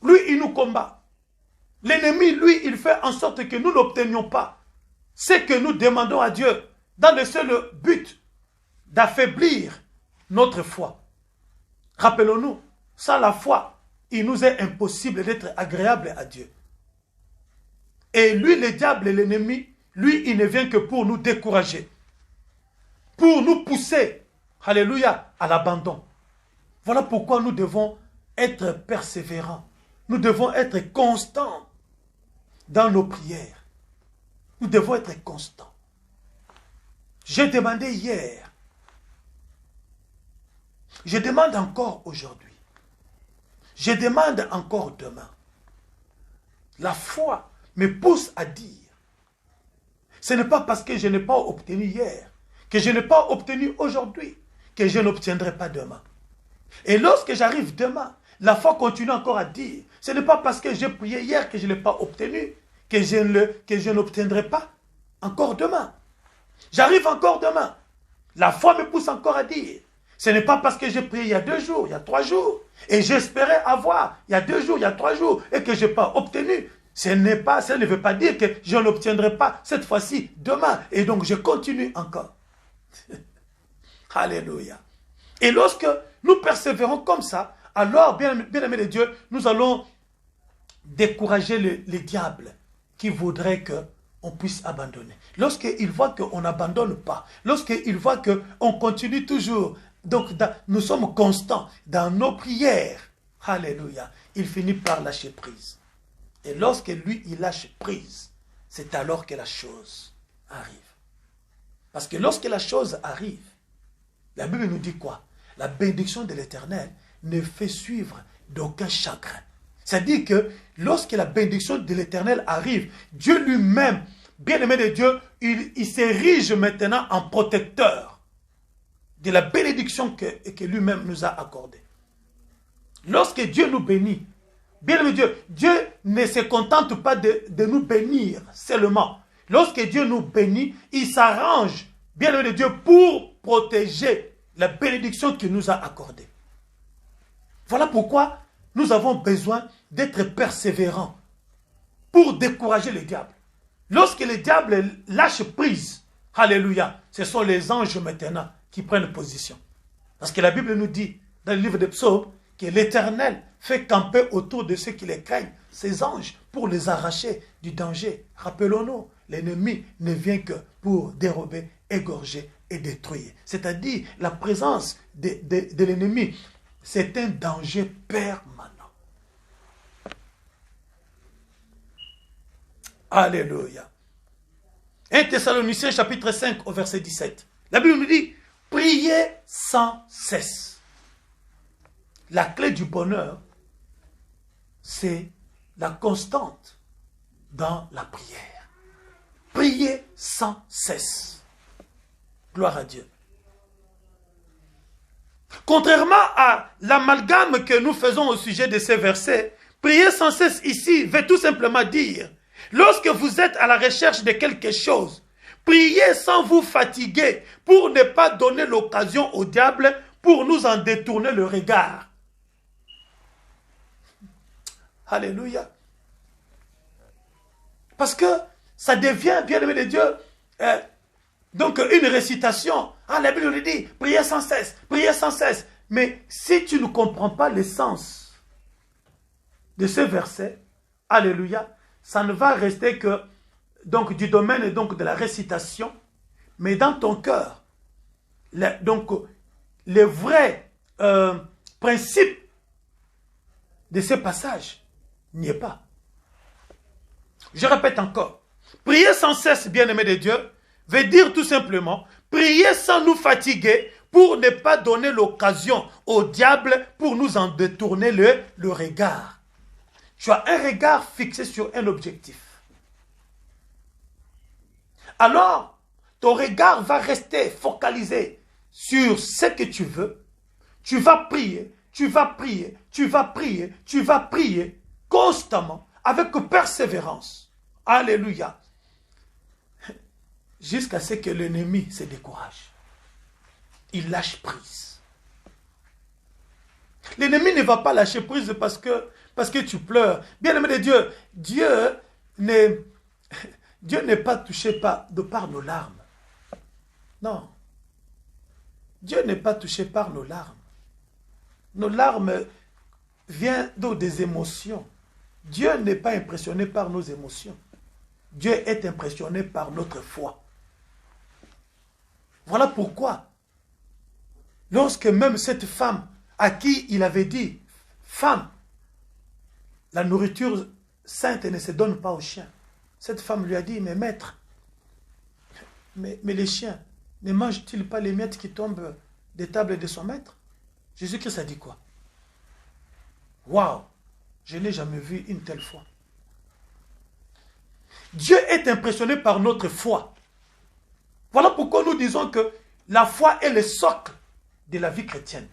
lui, il nous combat. L'ennemi, lui, il fait en sorte que nous n'obtenions pas ce que nous demandons à Dieu dans le seul but d'affaiblir notre foi. Rappelons-nous, sans la foi, il nous est impossible d'être agréable à Dieu. Et lui, le diable et l'ennemi, lui, il ne vient que pour nous décourager. Pour nous pousser, alléluia, à l'abandon. Voilà pourquoi nous devons être persévérants. Nous devons être constants dans nos prières. Nous devons être constants. J'ai demandé hier. Je demande encore aujourd'hui. Je demande encore demain. La foi me pousse à dire, ce n'est pas parce que je n'ai pas obtenu hier, que je n'ai pas obtenu aujourd'hui, que je n'obtiendrai pas demain. Et lorsque j'arrive demain, la foi continue encore à dire, ce n'est pas parce que j'ai prié hier que je ne l'ai pas obtenu, que je n'obtiendrai pas encore demain. J'arrive encore demain. La foi me pousse encore à dire, ce n'est pas parce que j'ai prié il y a 2 jours, il y a 3 jours, et j'espérais avoir il y a 2 jours, il y a 3 jours, et que je n'ai pas obtenu. Ça ne veut pas dire que je n'obtiendrai pas cette fois-ci demain. Et donc je continue encore. Alléluia. Et lorsque nous persévérons comme ça, alors, bien-aimés de Dieu, nous allons décourager les diables qui voudraient qu'on puisse abandonner. Lorsqu'ils voient qu'on n'abandonne pas, lorsqu'ils voient qu'on continue toujours, donc nous sommes constants dans nos prières, alléluia, il finit par lâcher prise. Et lorsque lui, il lâche prise, c'est alors que la chose arrive. Parce que lorsque la chose arrive, la Bible nous dit quoi? La bénédiction de l'Éternel ne fait suivre d'aucun chagrin. C'est-à-dire que lorsque la bénédiction de l'Éternel arrive, Dieu lui-même, bien-aimé de Dieu, il s'érige maintenant en protecteur de la bénédiction que lui-même nous a accordée. Lorsque Dieu nous bénit, bien-aimé Dieu, Dieu ne se contente pas de nous bénir seulement. Lorsque Dieu nous bénit, il s'arrange, bien-aimé Dieu, pour protéger la bénédiction qu'il nous a accordée. Voilà pourquoi nous avons besoin d'être persévérants pour décourager le diable. Lorsque le diable lâche prise, alléluia, ce sont les anges maintenant qui prennent position. Parce que la Bible nous dit, dans le livre des psaumes, que l'Éternel fait camper autour de ceux qui les craignent, ses anges, pour les arracher du danger. Rappelons-nous, l'ennemi ne vient que pour dérober, égorger et détruire. C'est-à-dire, la présence de l'ennemi, c'est un danger permanent. Alléluia. 1 Thessaloniciens chapitre 5 au verset 17. La Bible nous dit, priez sans cesse. La clé du bonheur, c'est la constante dans la prière. Priez sans cesse. Gloire à Dieu. Contrairement à l'amalgame que nous faisons au sujet de ces versets, prier sans cesse ici veut tout simplement dire, lorsque vous êtes à la recherche de quelque chose, priez sans vous fatiguer pour ne pas donner l'occasion au diable pour nous en détourner le regard. Alléluia. Parce que ça devient, bien aimé de Dieu, donc une récitation. Ah, la Bible nous dit, priez sans cesse, priez sans cesse. Mais si tu ne comprends pas l'essence de ce verset, alléluia, ça ne va rester que donc, du domaine donc, de la récitation, mais dans ton cœur. Donc, le vrai principe de ce passage n'y est pas. Je répète encore. Prier sans cesse, bien-aimé de Dieu, veut dire tout simplement prier sans nous fatiguer pour ne pas donner l'occasion au diable pour nous en détourner le regard. Tu as un regard fixé sur un objectif. Alors, ton regard va rester focalisé sur ce que tu veux. Tu vas prier, tu vas prier, tu vas prier, tu vas prier constamment, avec persévérance. Alléluia. Jusqu'à ce que l'ennemi se décourage. Il lâche prise. L'ennemi ne va pas lâcher prise parce que tu pleures. Bien-aimé de Dieu, Dieu n'est pas touché par nos larmes. Non. Dieu n'est pas touché par nos larmes. Nos larmes viennent des émotions. Dieu n'est pas impressionné par nos émotions. Dieu est impressionné par notre foi. Voilà pourquoi, lorsque même cette femme à qui il avait dit, femme, la nourriture sainte ne se donne pas aux chiens. Cette femme lui a dit, mais maître, mais les chiens, ne mangent-ils pas les miettes qui tombent des tables de son maître? Jésus-Christ a dit quoi? Waouh! Je n'ai jamais vu une telle foi. Dieu est impressionné par notre foi. Voilà pourquoi nous disons que la foi est le socle de la vie chrétienne.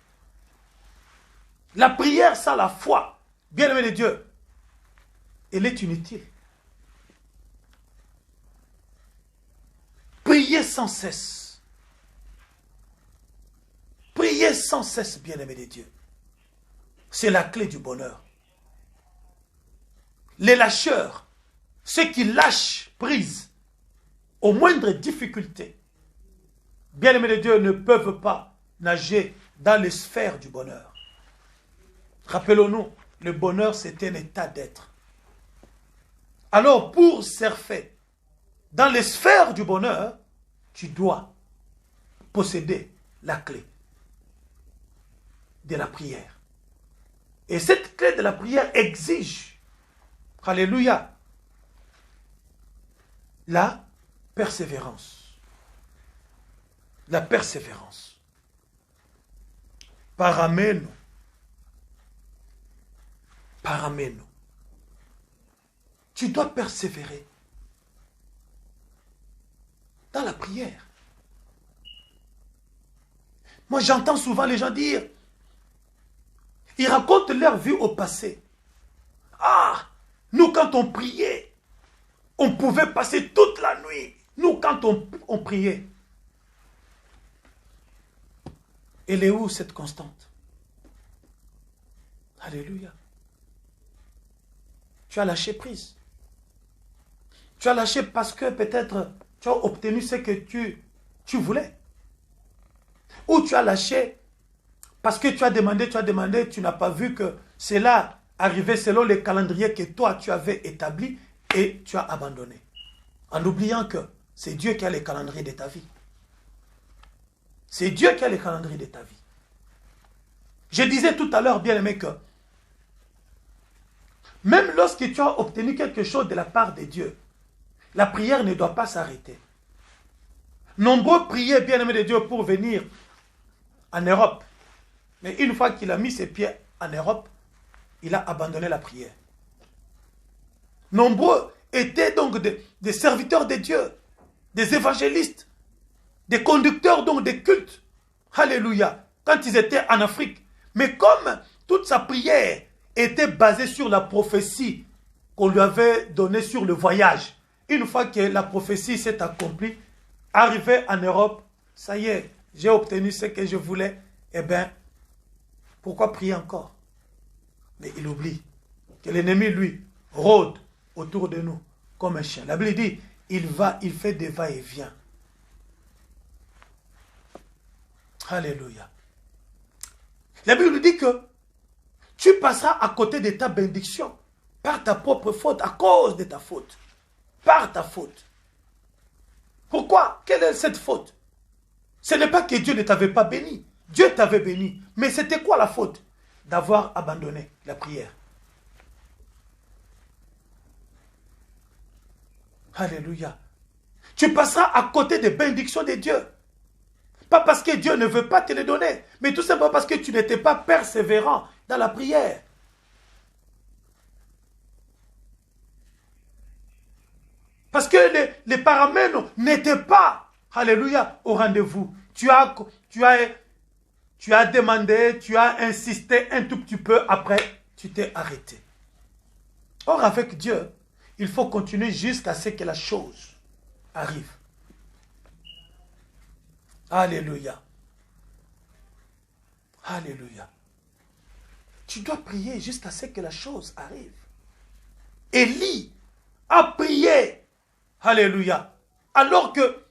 La prière sans la foi, bien-aimé de Dieu, elle est inutile. Priez sans cesse. Priez sans cesse, bien-aimé de Dieu. C'est la clé du bonheur. Les lâcheurs, ceux qui lâchent prise aux moindres difficultés, bien-aimés de Dieu, ne peuvent pas nager dans les sphères du bonheur. Rappelons-nous, le bonheur, c'est un état d'être. Alors, pour surfer dans les sphères du bonheur, tu dois posséder la clé de la prière. Et cette clé de la prière exige, alléluia, la persévérance. La persévérance. Parameno. Parameno. Tu dois persévérer dans la prière. Moi, j'entends souvent les gens dire, ils racontent leur vie au passé. Ah, nous, quand on priait, on pouvait passer toute la nuit. Nous, quand on priait. Elle est où cette constante? Alléluia. Tu as lâché prise. Tu as lâché parce que peut-être tu as obtenu ce que tu voulais. Ou tu as lâché parce que tu as demandé, tu n'as pas vu que cela arrivait selon les calendriers que toi tu avais établis et tu as abandonné. En oubliant que c'est Dieu qui a les calendriers de ta vie. C'est Dieu qui a les calendriers de ta vie. Je disais tout à l'heure, bien aimé, que même lorsque tu as obtenu quelque chose de la part de Dieu, la prière ne doit pas s'arrêter. Nombreux priaient, bien aimé de Dieu, pour venir en Europe. Mais une fois qu'il a mis ses pieds en Europe, il a abandonné la prière. Nombreux étaient donc des serviteurs de Dieu, des évangélistes, des conducteurs donc des cultes. Alléluia. Quand ils étaient en Afrique. Mais comme toute sa prière était basée sur la prophétie qu'on lui avait donnée sur le voyage, une fois que la prophétie s'est accomplie, arrivé en Europe, ça y est, j'ai obtenu ce que je voulais, eh bien, pourquoi prier encore? Mais il oublie que l'ennemi, lui, rôde autour de nous comme un chien. La Bible dit, il fait des va-et-vient. Alléluia. La Bible dit que tu passeras à côté de ta bénédiction par ta propre faute, à cause de ta faute. Par ta faute. Pourquoi? Quelle est cette faute? Ce n'est pas que Dieu ne t'avait pas béni. Dieu t'avait béni. Mais c'était quoi la faute? D'avoir abandonné la prière. Alléluia. Tu passeras à côté des bénédictions de Dieu. Pas parce que Dieu ne veut pas te les donner, mais tout simplement parce que tu n'étais pas persévérant dans la prière. Parce que les paramètres n'étaient pas, alléluia, au rendez-vous. Tu as demandé, tu as insisté un tout petit peu, après, tu t'es arrêté. Or, avec Dieu, il faut continuer jusqu'à ce que la chose arrive. Alléluia. Alléluia. Tu dois prier jusqu'à ce que la chose arrive. Élie a prié. Alléluia. Alors que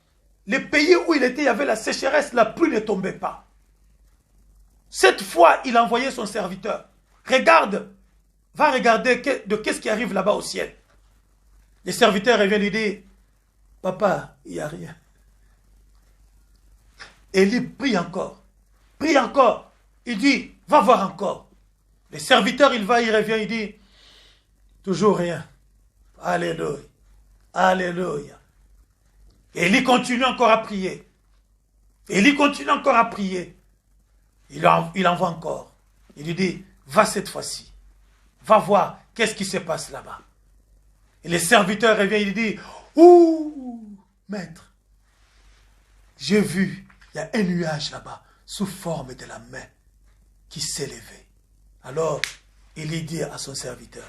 les pays où il était, il y avait la sécheresse, la pluie ne tombait pas. Cette fois, il a envoyé son serviteur. Regarde, va regarder qu'est-ce qui arrive là-bas au ciel. Le serviteur revient lui dire, papa, il n'y a rien. Élie prie encore. Prie encore. Il dit, va voir encore. Le serviteur, il va, il revient, il dit, toujours rien. Alléluia. Alléluia. Élie continue encore à prier. Élie continue encore à prier. Il envoie encore. Il lui dit, va cette fois-ci. Va voir qu'est-ce qui se passe là-bas. Et le serviteur revient, il dit, ouh, maître, j'ai vu, il y a un nuage là-bas, sous forme de la main, qui s'est levé. Alors, il dit à son serviteur,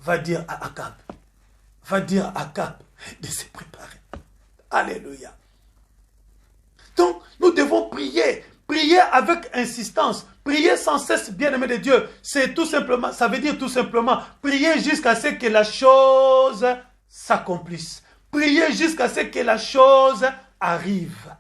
va dire à Akab de se préparer. Alléluia. Donc, nous devons prier. Prier avec insistance. Prier sans cesse, bien-aimé de Dieu. C'est tout simplement, ça veut dire tout simplement, prier jusqu'à ce que la chose s'accomplisse. Prier jusqu'à ce que la chose arrive.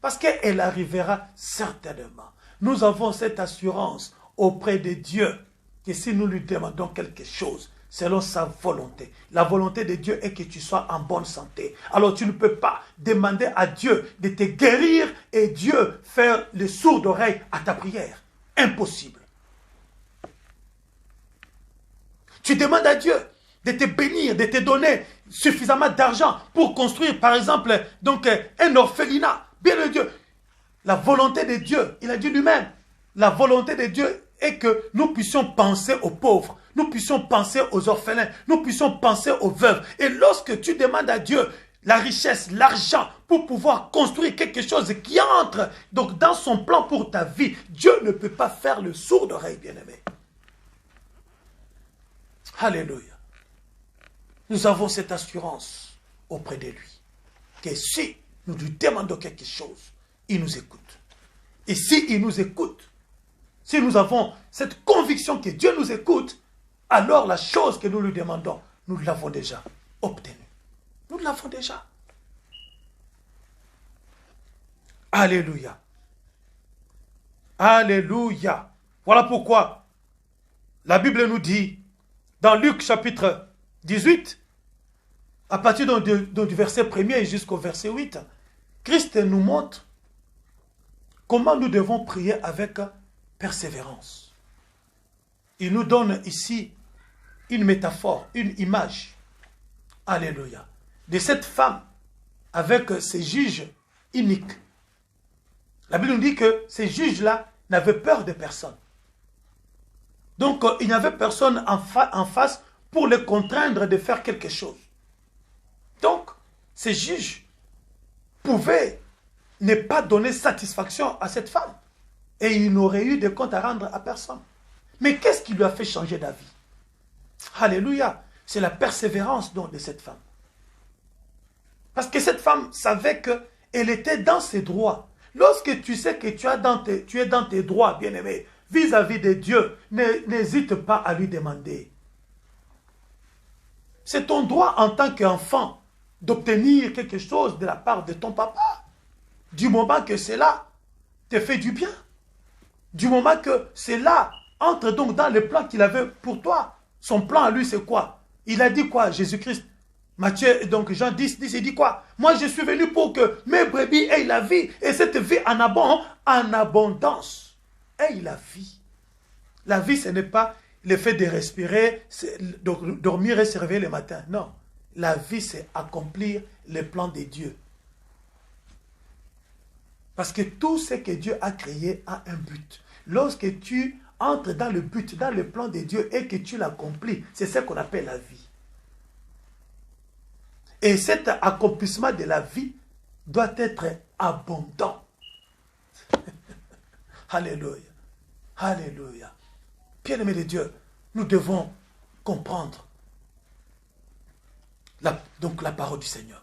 Parce qu'elle arrivera certainement. Nous avons cette assurance auprès de Dieu que si nous lui demandons quelque chose, selon sa volonté. La volonté de Dieu est que tu sois en bonne santé. Alors tu ne peux pas demander à Dieu de te guérir et Dieu faire le sourd d'oreille à ta prière. Impossible. Tu demandes à Dieu de te bénir, de te donner suffisamment d'argent pour construire, par exemple, donc, un orphelinat. Bien de Dieu. La volonté de Dieu, il a dit lui-même, la volonté de Dieu est que nous puissions penser aux pauvres, nous puissions penser aux orphelins, nous puissions penser aux veuves. Et lorsque tu demandes à Dieu la richesse, l'argent, pour pouvoir construire quelque chose qui entre donc dans son plan pour ta vie, Dieu ne peut pas faire le sourd d'oreille, bien-aimé. Alléluia. Nous avons cette assurance auprès de lui, que si nous lui demandons quelque chose, il nous écoute. Et si il nous écoute, si nous avons cette conviction que Dieu nous écoute, alors la chose que nous lui demandons, nous l'avons déjà obtenue. Nous l'avons déjà. Alléluia. Alléluia. Voilà pourquoi la Bible nous dit, dans Luc chapitre 18, à partir du verset 1er jusqu'au verset 8, Christ nous montre comment nous devons prier avec persévérance. Il nous donne ici une métaphore, une image, alléluia, de cette femme avec ses juges iniques. La Bible nous dit que ces juges-là n'avaient peur de personne. Donc, il n'y avait personne en face pour les contraindre de faire quelque chose. Donc, ces juges pouvaient ne pas donner satisfaction à cette femme. Et il n'aurait eu de compte à rendre à personne. Mais qu'est-ce qui lui a fait changer d'avis? Alléluia. C'est la persévérance donc de cette femme. Parce que cette femme savait qu'elle était dans ses droits. Lorsque tu sais que tu es dans tes droits, bien-aimé, vis-à-vis de Dieu, n'hésite pas à lui demander. C'est ton droit en tant qu'enfant d'obtenir quelque chose de la part de ton papa. Du moment que cela te fait du bien. Du moment que cela entre donc dans le plan qu'il avait pour toi. Son plan à lui, c'est quoi? Il a dit quoi, Jésus-Christ? Matthieu, donc Jean 10, il dit quoi? Moi, je suis venu pour que mes brebis aient la vie, et cette vie en abondance. Aient la vie. La vie, ce n'est pas le fait de respirer, de dormir et se réveiller le matin. Non. La vie, c'est accomplir les plans de Dieu. Parce que tout ce que Dieu a créé a un but. Lorsque tu entres dans le but, dans le plan de Dieu et que tu l'accomplis, c'est ce qu'on appelle la vie. Et cet accomplissement de la vie doit être abondant. Alléluia. Alléluia. Bien-aimés de Dieu, nous devons comprendre donc la parole du Seigneur.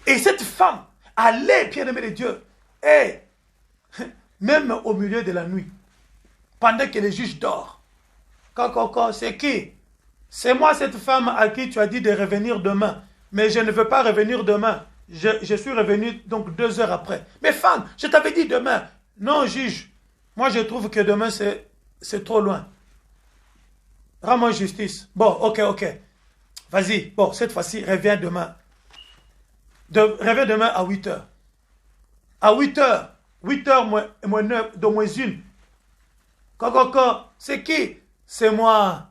Et cette femme allait, bien-aimés de Dieu, et même au milieu de la nuit, pendant que le juge dort. C'est qui? C'est moi cette femme à qui tu as dit de revenir demain. Mais je ne veux pas revenir demain. Je suis revenu donc 2 heures après. Mais femme, je t'avais dit demain. Non, juge. Moi, je trouve que demain, c'est trop loin. Rends-moi justice. Bon, ok. Vas-y. Bon, cette fois-ci, reviens demain. Reviens demain à 8 heures. À 8 heures. 8 heures moins 9, de moins 1. C'est qui? C'est moi.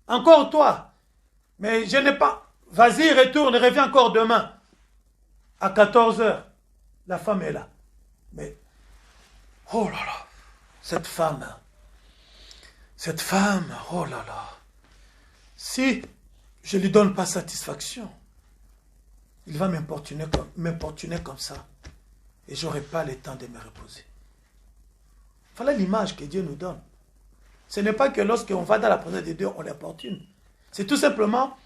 Encore toi. Mais je n'ai pas... Vas-y, retourne, reviens encore demain. À 14 heures, la femme est là. Mais, oh là là, cette femme, oh là là, si je ne lui donne pas satisfaction, il va m'importuner comme ça. Et je n'aurai pas le temps de me reposer. Voilà l'image que Dieu nous donne. Ce n'est pas que lorsqu'on va dans la présence de Dieu, on l'importune. C'est tout simplement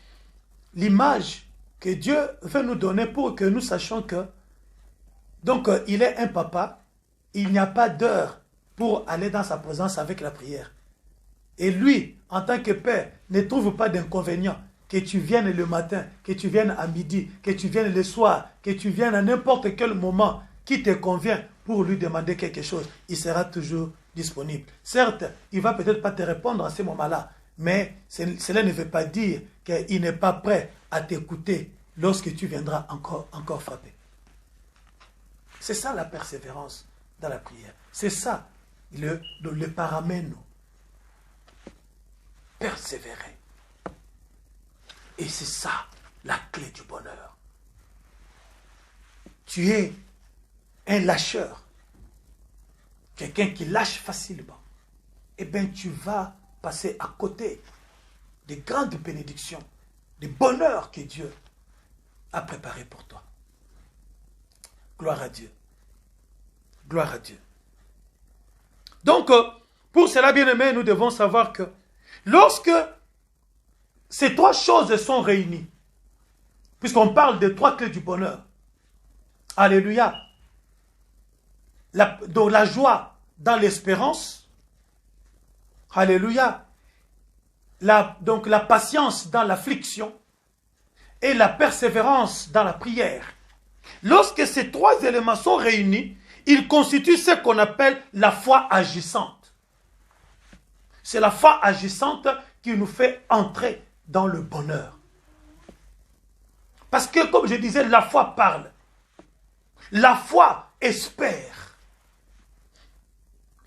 l'image que Dieu veut nous donner pour que nous sachions que, donc, il est un papa, il n'y a pas d'heure pour aller dans sa présence avec la prière. Et lui, en tant que père, ne trouve pas d'inconvénient que tu viennes le matin, que tu viennes à midi, que tu viennes le soir, que tu viennes à n'importe quel moment qui te convient pour lui demander quelque chose. Il sera toujours disponible. Certes, il ne va peut-être pas te répondre à ce moment-là, mais cela ne veut pas dire qu'il n'est pas prêt à t'écouter lorsque tu viendras encore frapper. C'est ça la persévérance dans la prière. C'est ça le paramène. Persévérer. Et c'est ça la clé du bonheur. Tu es un lâcheur. Quelqu'un qui lâche facilement. Eh bien, tu vas passer à côté des grandes bénédictions, des bonheurs que Dieu a préparés pour toi. Gloire à Dieu. Gloire à Dieu. Donc, pour cela, bien-aimés, nous devons savoir que lorsque ces 3 choses sont réunies, puisqu'on parle des 3 clés du bonheur, alléluia, donc la joie dans l'espérance, alléluia, donc la patience dans l'affliction et la persévérance dans la prière. Lorsque ces trois éléments sont réunis, ils constituent ce qu'on appelle la foi agissante. C'est la foi agissante qui nous fait entrer dans le bonheur. Parce que, comme je disais, la foi parle. La foi espère.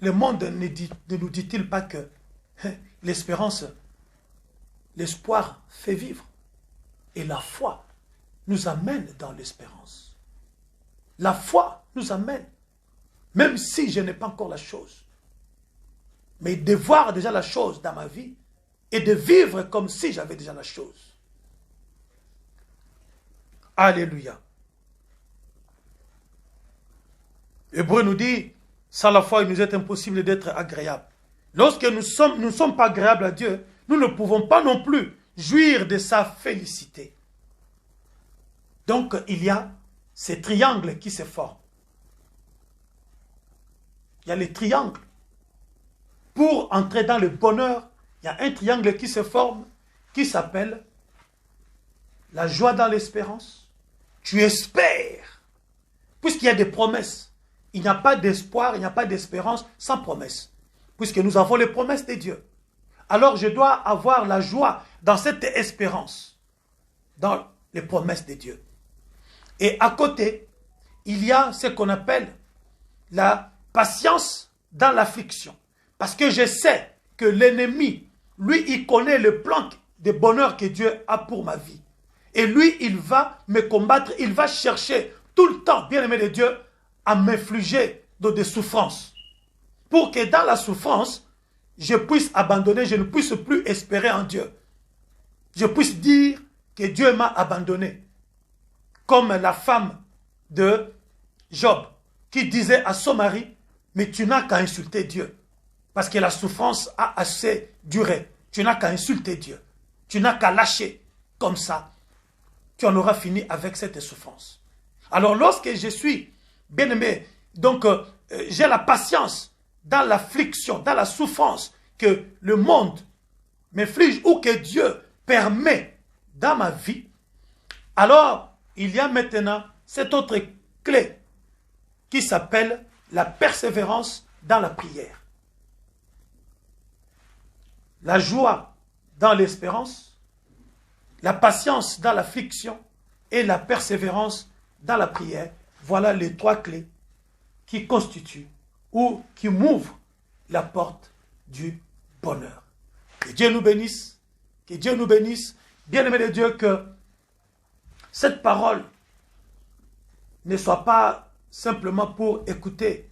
Le monde ne nous dit-il pas que l'espérance, l'espoir fait vivre. Et la foi nous amène dans l'espérance. La foi nous amène, même si je n'ai pas encore la chose, mais de voir déjà la chose dans ma vie et de vivre comme si j'avais déjà la chose. Alléluia. Hébreu nous dit, sans la foi, il nous est impossible d'être agréable. Lorsque nous ne sommes pas agréables à Dieu, nous ne pouvons pas non plus jouir de sa félicité. Donc, il y a ces triangles qui se forment. Il y a les triangles. Pour entrer dans le bonheur, il y a un triangle qui se forme, qui s'appelle la joie dans l'espérance. Tu espères, puisqu'il y a des promesses. Il n'y a pas d'espoir, il n'y a pas d'espérance sans promesse, puisque nous avons les promesses de Dieu. Alors je dois avoir la joie dans cette espérance, dans les promesses de Dieu. Et à côté, il y a ce qu'on appelle la patience dans l'affliction. Parce que je sais que l'ennemi, lui, il connaît le plan de bonheur que Dieu a pour ma vie. Et lui, il va me combattre, il va chercher tout le temps, bien-aimé de Dieu, à m'infliger des souffrances. Pour que dans la souffrance, je puisse abandonner, je ne puisse plus espérer en Dieu. Je puisse dire que Dieu m'a abandonné. Comme la femme de Job, qui disait à son mari, mais tu n'as qu'à insulter Dieu. Parce que la souffrance a assez duré. Tu n'as qu'à insulter Dieu. Tu n'as qu'à lâcher. Comme ça, tu en auras fini avec cette souffrance. Alors lorsque je suis bien-aimé, donc j'ai la patience dans l'affliction, dans la souffrance que le monde m'inflige ou que Dieu permet dans ma vie, alors il y a maintenant cette autre clé qui s'appelle la persévérance dans la prière. La joie dans l'espérance, la patience dans l'affliction et la persévérance dans la prière. Voilà les trois clés qui constituent ou qui m'ouvrent la porte du bonheur. Que Dieu nous bénisse, que Dieu nous bénisse. Bien-aimé de Dieu, que cette parole ne soit pas simplement pour écouter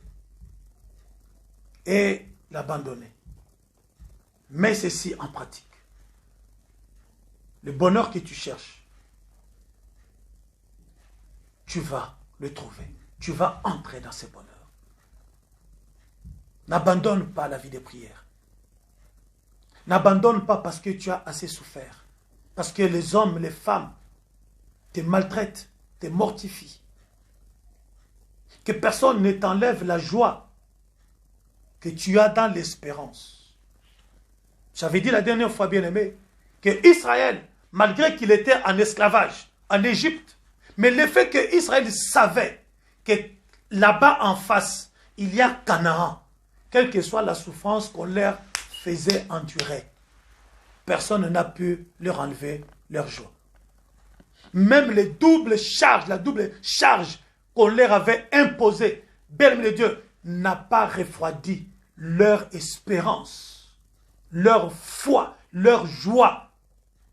et l'abandonner. Mets ceci en pratique. Le bonheur que tu cherches, tu vas le trouver. Tu vas entrer dans ce bonheur. N'abandonne pas la vie de prière. N'abandonne pas parce que tu as assez souffert. Parce que les hommes, les femmes te maltraitent, te mortifient. Que personne ne t'enlève la joie que tu as dans l'espérance. J'avais dit la dernière fois, bien-aimé, que Israël, malgré qu'il était en esclavage en Égypte, mais le fait que Israël savait que là-bas en face, il y a Canaan, quelle que soit la souffrance qu'on leur faisait endurer, personne n'a pu leur enlever leur joie. Même les doubles charges, la double charge qu'on leur avait imposée, bien-aimé de Dieu, n'a pas refroidi leur espérance, leur foi, leur joie.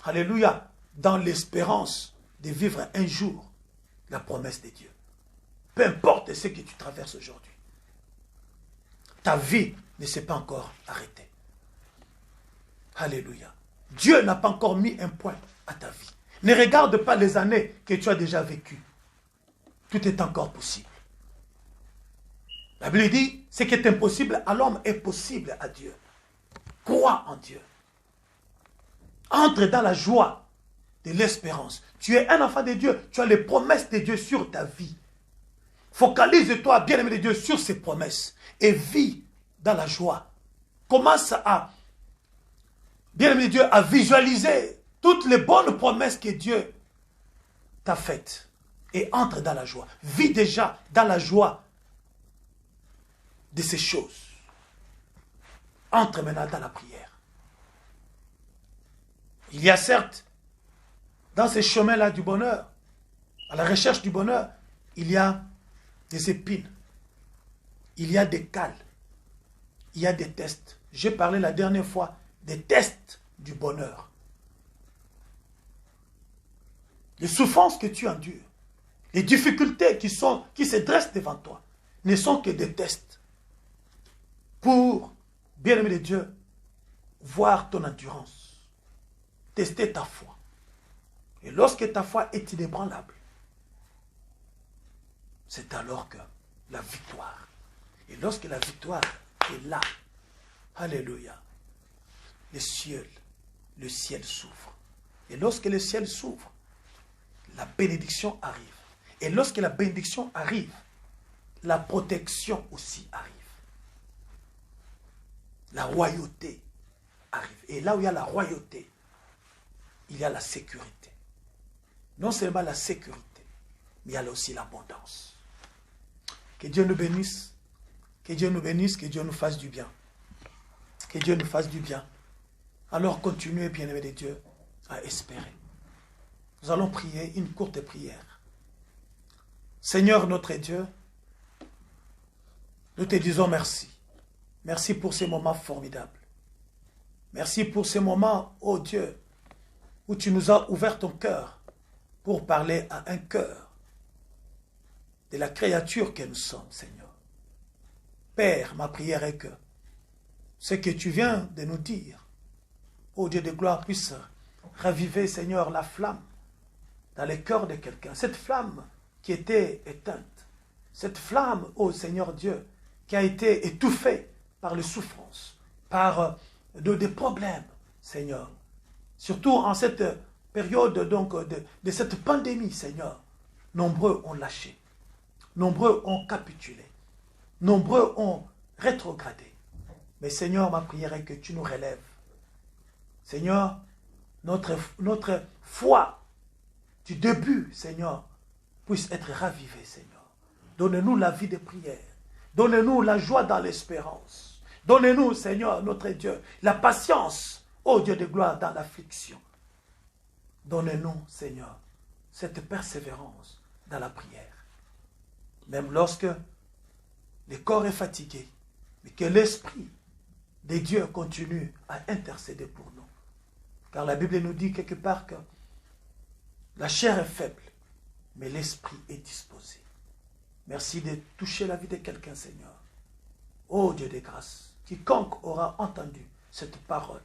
Alléluia, dans l'espérance de vivre un jour la promesse de Dieu. Peu importe ce que tu traverses aujourd'hui, ta vie ne s'est pas encore arrêtée. Alléluia. Dieu n'a pas encore mis un point à ta vie. Ne regarde pas les années que tu as déjà vécues. Tout est encore possible. La Bible dit, ce qui est impossible à l'homme est possible à Dieu. Crois en Dieu. Entre dans la joie de l'espérance. Tu es un enfant de Dieu. Tu as les promesses de Dieu sur ta vie. Focalise-toi, bien-aimé de Dieu, sur ces promesses. Et vis dans la joie. Commence à, bien-aimé de Dieu, à visualiser toutes les bonnes promesses que Dieu ta fête et entre dans la joie. Vis déjà dans la joie de ces choses. Entre maintenant dans la prière. Il y a certes, dans ces chemins-là du bonheur, à la recherche du bonheur, il y a des épines, il y a des cales, il y a des tests. J'ai parlé la dernière fois des tests du bonheur. Les souffrances que tu endures, les difficultés qui se dressent devant toi, ne sont que des tests pour, bien-aimé de Dieu, voir ton endurance, tester ta foi. Et lorsque ta foi est inébranlable, c'est alors que la victoire. Et lorsque la victoire est là, alléluia, le ciel s'ouvre. Et lorsque le ciel s'ouvre, la bénédiction arrive. Et lorsque la bénédiction arrive, la protection aussi arrive. La royauté arrive. Et là où il y a la royauté, il y a la sécurité. Non seulement la sécurité, mais il y a aussi l'abondance. Que Dieu nous bénisse. Que Dieu nous bénisse, que Dieu nous fasse du bien. Que Dieu nous fasse du bien. Alors continuez, bien-aimés de Dieu, à espérer. Nous allons prier une courte prière. Seigneur notre Dieu, nous te disons merci. Merci pour ces moments formidables. Merci pour ces moments, ô Dieu, où tu nous as ouvert ton cœur pour parler à un cœur de la créature que nous sommes, Seigneur. Père, ma prière est que ce que tu viens de nous dire, ô Dieu de gloire, puisse raviver, Seigneur, la flamme dans le cœur de quelqu'un. Cette flamme qui était éteinte. Cette flamme, ô Seigneur Dieu, qui a été étouffée par les souffrances, par des problèmes, Seigneur. Surtout en cette période donc, de cette pandémie, Seigneur. Nombreux ont lâché. Nombreux ont capitulé. Nombreux ont rétrogradé. Mais Seigneur, ma prière est que tu nous relèves. Seigneur, notre foi du début, Seigneur, puisse être ravivée, Seigneur. Donne-nous la vie de prière. Donne-nous la joie dans l'espérance. Donne-nous, Seigneur, notre Dieu, la patience, ô Dieu de gloire, dans l'affliction. Donne-nous, Seigneur, cette persévérance dans la prière. Même lorsque le corps est fatigué, mais que l'Esprit de Dieu continue à intercéder pour nous. Car la Bible nous dit quelque part que la chair est faible, mais l'Esprit est disposé. Merci de toucher la vie de quelqu'un, Seigneur. Ô Dieu de grâce, quiconque aura entendu cette parole,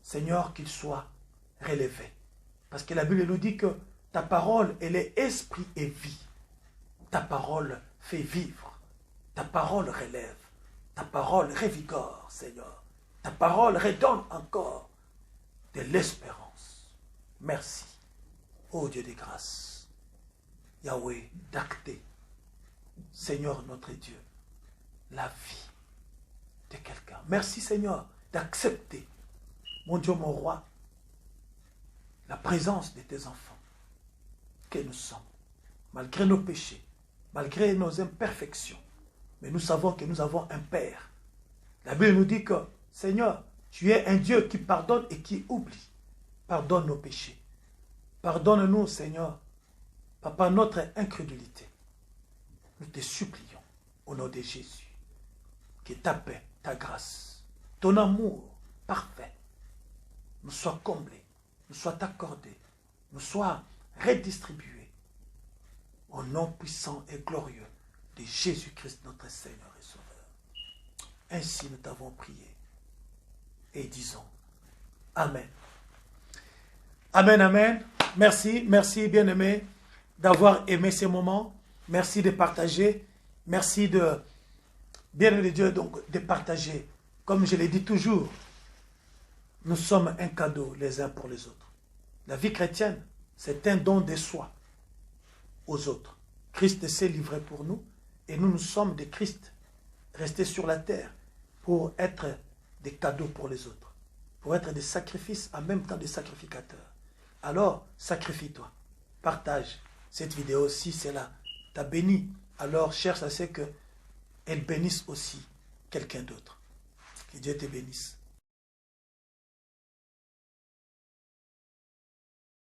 Seigneur, qu'il soit relevé. Parce que la Bible nous dit que ta parole, elle est esprit et vie. Ta parole fait vivre. Ta parole relève. Ta parole revigore, Seigneur. Ta parole redonne encore de l'espérance. Merci, ô Dieu de grâce. Yahweh, d'acter, Seigneur notre Dieu, la vie de quelqu'un. Merci, Seigneur, d'accepter, mon Dieu, mon roi, la présence de tes enfants que nous sommes, malgré nos péchés, malgré nos imperfections. Mais nous savons que nous avons un Père. La Bible nous dit que, Seigneur, tu es un Dieu qui pardonne et qui oublie. Pardonne nos péchés. Pardonne-nous, Seigneur, Papa, notre incrédulité. Nous te supplions, au nom de Jésus, que ta paix, ta grâce, ton amour parfait nous soit comblé, nous soit accordé, nous soit redistribué au nom puissant et glorieux de Jésus-Christ, notre Seigneur et Sauveur. Ainsi nous t'avons prié et disons Amen. Amen, Amen. Merci, merci bien-aimé d'avoir aimé ces moments. Merci de partager. Merci de, bien-aimé de Dieu, donc de partager. Comme je l'ai dit toujours, nous sommes un cadeau les uns pour les autres. La vie chrétienne, c'est un don de soi aux autres. Christ s'est livré pour nous et nous sommes des Christ restés sur la terre pour être des cadeaux pour les autres, pour être des sacrifices en même temps des sacrificateurs. Alors, sacrifie-toi. partage cette vidéo si cela t'a béni. Alors cherche à ce qu'elle bénisse aussi quelqu'un d'autre. Que Dieu te bénisse.